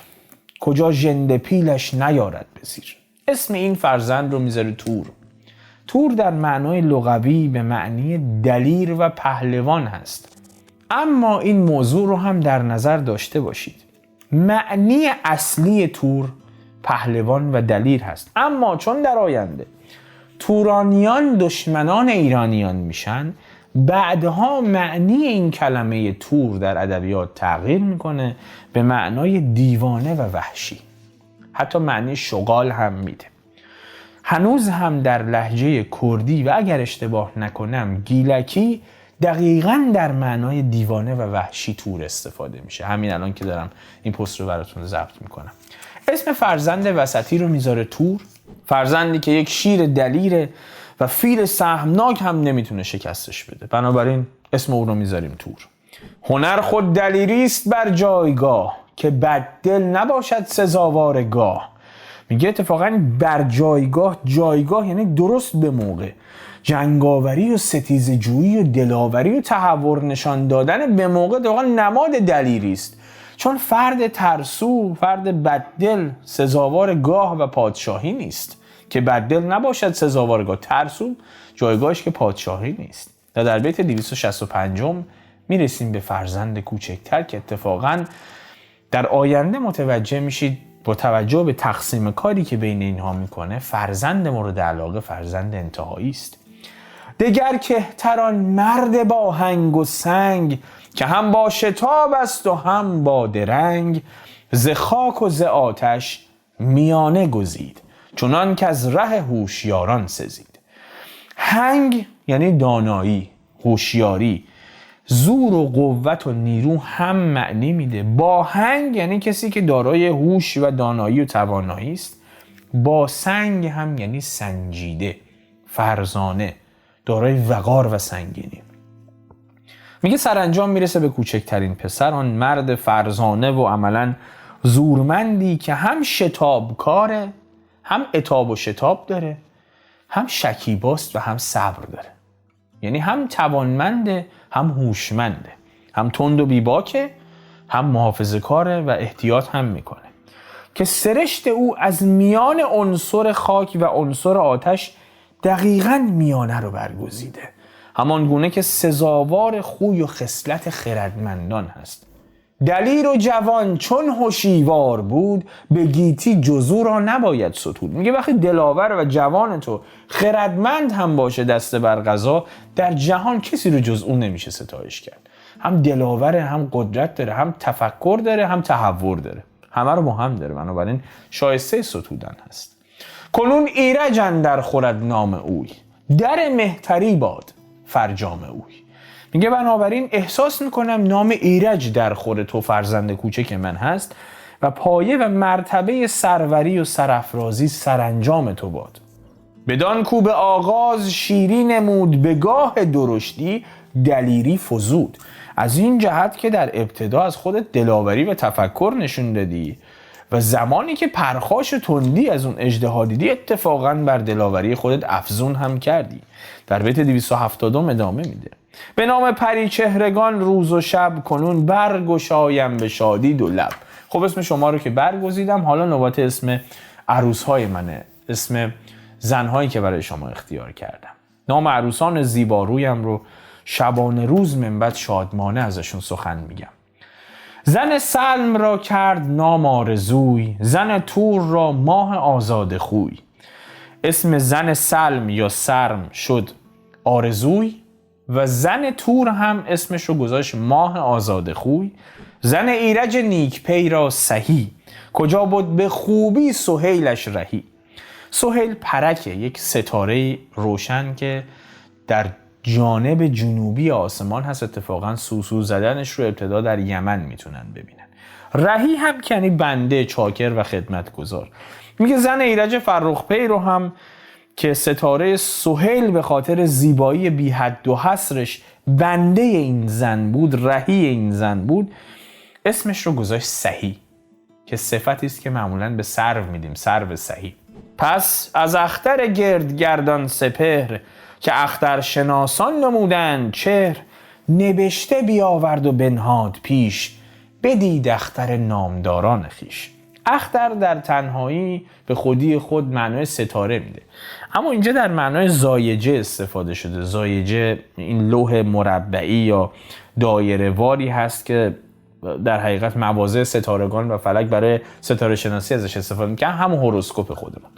کجا ژنده پیلش نیارد به زیر. اسم این فرزند رو میذاره تور. تور در معنای لغوی به معنی دلیر و پهلوان هست. اما این موضوع رو هم در نظر داشته باشید. معنی اصلی تور پهلوان و دلیر هست، اما چون در آینده تورانیان دشمنان ایرانیان میشن، بعدها معنی این کلمه تور در ادبیات تغییر میکنه به معنای دیوانه و وحشی. حتی معنی شغال هم میده. هنوز هم در لهجه کردی و اگر اشتباه نکنم گیلکی دقیقاً در معنای دیوانه و وحشی تور استفاده میشه. همین الان که دارم این پست رو براتون ضبط میکنم. اسم فرزند وسطی رو میذاره تور، فرزندی که یک شیر دلیره و فیل سهمناک هم نمیتونه شکستش بده، بنابراین اسم او رو میذاریم تور. هنر خود دلیریست بر جایگاه، که بددل نباشد سزاوار گاه. میگه اتفاقا بر جایگاه، جایگاه یعنی درست به موقع. جنگاوری و ستیزجویی و دلاوری و تحور نشان دادن به موقع واقعا نماد دلیری است، چون فرد ترسو، فرد بددل سزاوار گاه و پادشاهی نیست. که بددل نباشد سزاوار گاه، ترسو جایگاهش که پادشاهی نیست. و در بیت 265 میرسیم به فرزند کوچکتر که اتفاقا در آینده متوجه میشید با توجه به تقسیم کاری که بین اینها میکنه فرزند مورد علاقه فرزند انتهایی است. دگر کهتران مرد با هنگ و سنگ، که هم با شتاب است و هم با درنگ. ز خاک و ز آتش میانه گزید، چنان که از ره هوشیاران سزید. هنگ یعنی دانایی، هوشیاری، زور و قوت و نیرو هم معنی میده. با هنگ یعنی کسی که دارای هوش و دانایی و توانایی است. با سنگ هم یعنی سنجیده، فرزانه، دارای وقار و سنگینی. میگه سرانجام میرسه به کوچکترین پسر، آن مرد فرزانه و عملاً زورمندی که هم شتابکاره، هم عتاب و شتاب داره، هم شکیباست و هم صبر داره. یعنی هم توانمنده، هم هوشمنده، هم تند و بیباکه، هم محافظه‌کاره و احتیاط هم میکنه. که سرشت او از میان عنصر خاک و عنصر آتش دقیقاً میانه رو برگزیده، همان گونه که سزاوار خوی و خصلت خردمندان هست. دلیر و جوان چون هوشیوار بود، به گیتی جزو را نباید ستود. میگه وقتی دلاور و جوان تو خردمند هم باشه دست بر قضا، در جهان کسی رو جز اون نمیشه ستایش کرد. هم دلاوره، هم قدرت داره، هم تفکر داره، هم تحور داره، همه رو با هم داره، بنابراین شایسته ستودن هست. کنون ایرج اندر خورد نام اوی، در مهتری باد فرجام اوی. میگه بنابراین احساس میکنم نام ایرج در خور تو فرزند کوچک من هست و پایه و مرتبه سروری و سرافرازی سرانجام تو باد. بدان کو به آغاز شیری نمود، به گاه درشتی دلیری فزود. از این جهت که در ابتدا از خودت دلاوری و تفکر نشون دادی و زمانی که پرخاش تندی از اون اژدها دیدی اتفاقاً بر دلاوری خودت افزون هم کردی. در بیت 270 ادامه میده. به نام پری چهرگان روز و شب، کنون برگشایم به شادی دو لب. خب اسم شما رو که برگزیدم، حالا نوبت اسم عروسهای منه، اسم زنهایی که برای شما اختیار کردم. نام عروسان زیبارویم رو شبانه روز من بعد شادمانه ازشون سخن میگم. زن سلم را کرد نام آرزوی، زن تور را ماه آزاد خوی. اسم زن سلم یا سرم شد آرزوی و زن تور هم اسمش رو گذاشت ماه آزاد خوی. زن ایرج نیک پی را سهی، کجا بود به خوبی سهیلش رهی. سهیل پرکه، یک ستاره روشن که در جانب جنوبی آسمان هست. اتفاقا سوسو زدنش رو ابتدا در یمن میتونن ببینن. رهی هم که یعنی بنده، چاکر و خدمتگزار. میگه زن ایرج فرخ پی رو هم که ستاره سهیل به خاطر زیبایی بی حد و حصرش بنده این زن بود، رهی این زن بود، اسمش رو گذاشت سهی که صفتی است که معمولاً به سرو میدیم، سرو سهی. پس از اختر گردگردان سپهر، که اختر شناسان نمودند چهر، نبشته بیاورد و بنهاد پیش، بدید اختر نامداران خیش. اختر در تنهایی به خودی خود معنای ستاره میده، اما اینجا در معنای زایجه استفاده شده. زایجه این لوح مربعی یا دایره واری هست که در حقیقت مواضع ستارگان و فلک برای ستاره شناسی ازش استفاده میکنن، همون هوروسکوپ خودمون.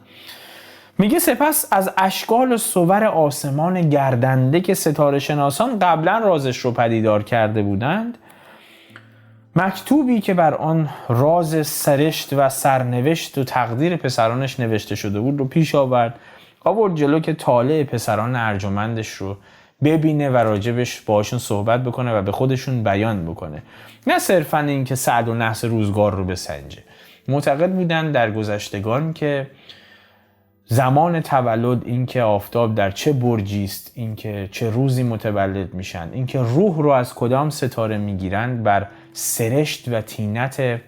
میگه سپس از اشکال و صور آسمان گردنده که ستاره شناسان قبلا رازش رو پدیدار کرده بودند، مکتوبی که بر آن راز سرشت و سرنوشت و تقدیر پسرانش نوشته شده بود رو پیش آورد جلو که طالع پسران ارجمندش رو ببینه و راجبش باشون صحبت بکنه و به خودشون بیان بکنه، نه صرفاً این که سعد و نحس روزگار رو بسنجه. معتقد بودن در گذشتگان که زمان تولد، این که آفتاب در چه برجی است، این که چه روزی متولد میشن، این که روح رو از کدام ستاره میگیرند، بر سرشت و طینت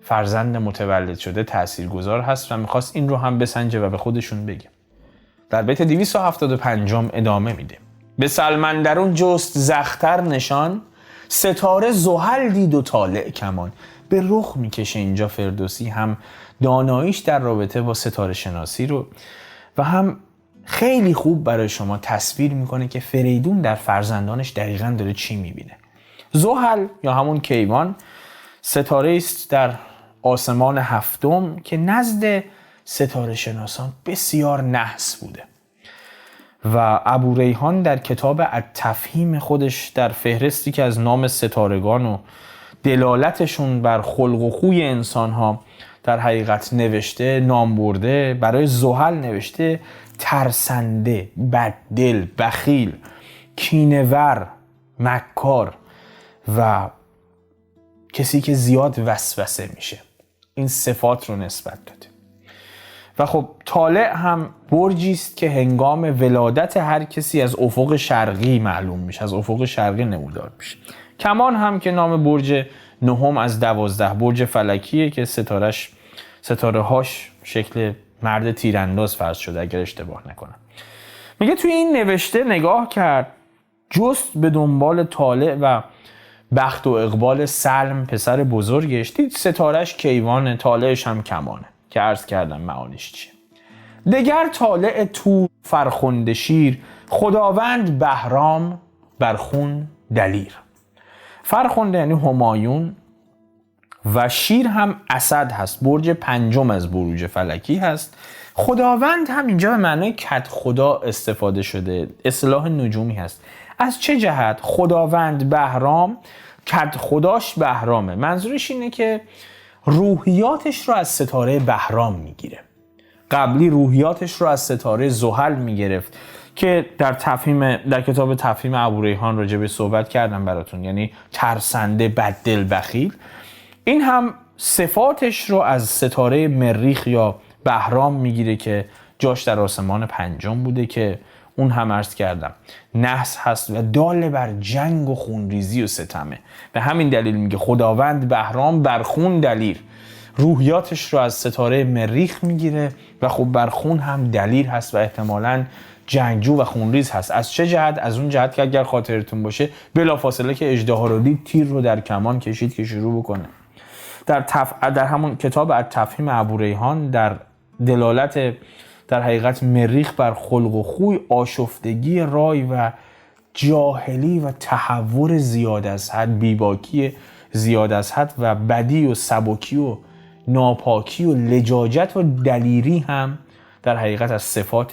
فرزند متولد شده تاثیرگذار هست و میخواست این رو هم بسنجه و به خودشون بگه. در بیت 275 ادامه میده: به سلمندرون جست زختر نشان، ستاره زحل دید و طالع کمان. به رخ میکشه اینجا فردوسی هم داناییش در رابطه با ستاره شناسی رو و هم خیلی خوب برای شما تصویر میکنه که فریدون در فرزندانش دقیقاً داره چی میبینه. زحل یا همون کیوان ستاره است در آسمان هفتم که نزد ستاره شناسان بسیار نحس بوده و ابوریحان در کتاب التفهیم خودش در فهرستی که از نام ستارگان و دلالتشون بر خلق و خوی انسانها در حقیقت نوشته، نام برده. برای زحل نوشته ترسنده، بددل، بخیل، کینه‌ور، مکار و کسی که زیاد وسوسه میشه. این صفات رو نسبت داده. و خب طالع هم برجی است که هنگام ولادت هر کسی از افق شرقی معلوم میشه، از افق شرقی نمودار میشه. کمان هم که نام برج نهم از 12 برج فلکیه که ستاره هاش شکل مرد تیرانداز فرض شده اگر اشتباه نکنم. میگه توی این نوشته نگاه کرد، جست به دنبال طالع و بخت و اقبال سلم پسر بزرگش، دید ستارهش کیوانه، طالعش هم کمانه که عرض کردم معانیش چیه. دگر طالع تور فرخنده شیر، خداوند بهرام برخون دلیر. فرخنده یعنی همایون و شیر هم اسد هست، برج پنجم از بروج فلکی هست. خداوند هم اینجا به معنای کد خدا استفاده شده، اصطلاح نجومی هست. از چه جهت؟ خداوند بهرام، کد خداش بهرامه. منظورش اینه که روحیاتش رو از ستاره بهرام میگیره. قبلی روحیاتش رو از ستاره زحل میگرفت که در کتاب تفهیم ابوریحان راجع به صحبت کردم براتون، یعنی ترسنده، بددل، بخیل. این هم صفاتش رو از ستاره مریخ یا بهرام میگیره که جاش در آسمان پنجم بوده که اون هم عرض کردم نحس هست و دال بر جنگ و خونریزی و ستمه. به همین دلیل میگه خداوند بهرام بر خون دلیر. روحیاتش رو از ستاره مریخ میگیره و خب بر خون هم دلیر هست و احتمالاً جنگجو و خونریز هست. از چه جهت؟ از اون جهت که اگر خاطرتون باشه بلافاصله که اژدها رو دید تیر رو در کمان کشید که شروع بکنه. در همون کتاب التفهیم ابوریحان در دلالت در حقیقت مریخ بر خلق و خوی، آشفتگی رای و جاهلی و تحور زیاد از حد، بیباکی زیاد از حد و بدی و سبکی و ناپاکی و لجاجت و دلیری هم در حقیقت از صفات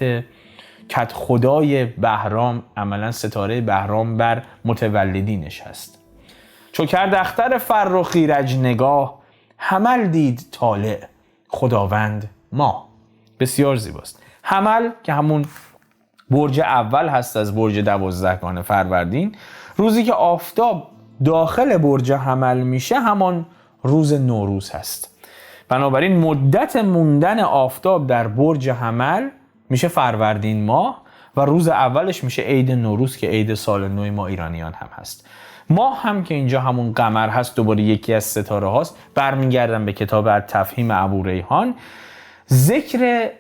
کد خدای بهرام، عملا ستاره بهرام بر متولدینش هست. چو کرد اختر فرخ ایرج نگاه، حمل دید طالع خداوند ماه. بسیار زیباست. حمل که همون برج اول هست از برج 12گانه فروردین، روزی که آفتاب داخل برج حمل میشه همان روز نوروز هست. بنابراین مدت موندن آفتاب در برج حمل میشه فروردین ماه و روز اولش میشه عید نوروز که عید سال نو ما ایرانیان هم هست. ماه هم که اینجا همون قمر هست، دوباره یکی از ستاره هاست. برمیگردم به کتاب التفهیم ابوریحان. ذکر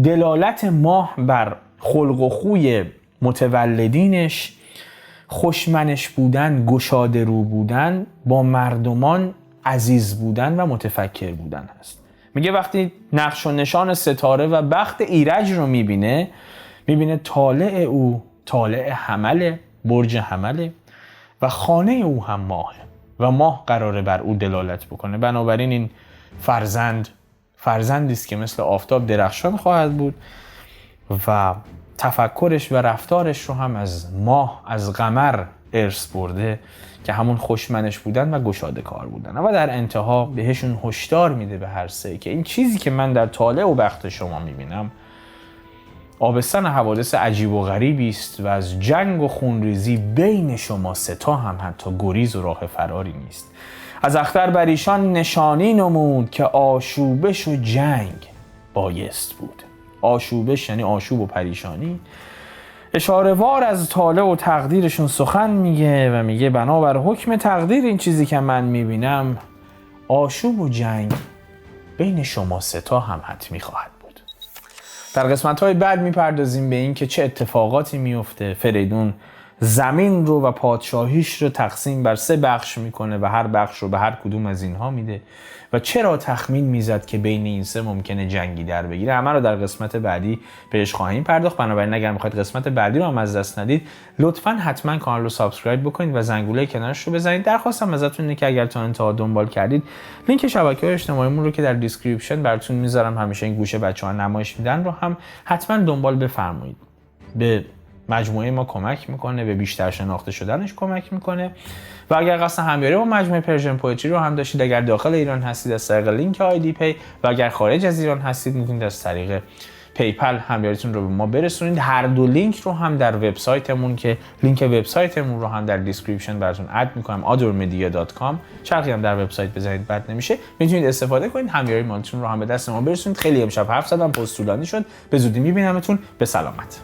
دلالت ماه بر خلق و خوی متولدینش خوشمنش بودن، گشاده رو بودن، با مردمان عزیز بودن و متفکر بودن هست. میگه وقتی نقش و نشان ستاره و بخت ایرج رو میبینه طالع او طالع حمله، برج حمله و خانه او هم ماهه و ماه قراره بر او دلالت بکنه. بنابراین این فرزندی است که مثل آفتاب درخشان خواهد بود و تفکرش و رفتارش رو هم از ماه، از قمر ارث برده که همون خوشمنش بودن و گشاده کار بودن. و در انتها بهشون هشدار میده به هر سه که این چیزی که من در طالع و بخت شما میبینم آبستن حوادث عجیب و غریبی است و از جنگ و خونریزی بین شما سه تا هم حتی گریز و راه فراری نیست. از اختر بر ایشان نشانی نمود که آشوبش و جنگ بایست بود. آشوبش یعنی آشوب و پریشانی. اشاره وار از طالع و تقدیرشون سخن میگه و میگه بنابر حکم تقدیر این چیزی که من میبینم آشوب و جنگ بین شما سه تا هم حتمی خواهد بود. در قسمت‌های بعد میپردازیم به این که چه اتفاقاتی میفته. فریدون زمین رو و پادشاهیش رو تقسیم بر 3 بخش میکنه و هر بخش رو به هر کدوم از اینها میده و چرا تخمین میزد که بین این 3 ممکنه جنگی در بگیره. همه رو در قسمت بعدی بهش خواهیم پرداخت. بنابراین اگر میخواید قسمت بعدی رو هم از دست ندید لطفاً حتما کانال رو سابسکرایب بکنید و زنگوله کنارش رو بزنید. درخواستم ازتون اینه که اگر تا انتها دنبال کردید لینک شبکه‌های اجتماعیمون رو که در دیسکریپشن براتون میذارم، همیشه این گوشه بچه‌ها نمایش میدن، رو هم حتما دنبال بفرمایید. به مجموعه ما کمک میکنه، به بیشتر شناخته شدنش کمک میکنه. و اگر قصد همیاری با مجموعه پرژن پوئتری رو هم داشتید، اگر داخل ایران هستید از طریق لینک آیدی پی و اگر خارج از ایران هستید میتونید از طریق پیپل همیاریتون رو به ما برسونید. هر دو لینک رو هم در وبسایتمون که لینک وبسایتمون رو هم در دیسکریپشن براتون اد میکنم adormedia.com، چرخی هم در وبسایت بزنید بد نمیشه، میتونید استفاده کنید. همیاری مالتون رو هم به دست ما برسونید. خیلی امشب حرف زدم، پست طولانی شد. به زودی میبینمتون. به سلامت.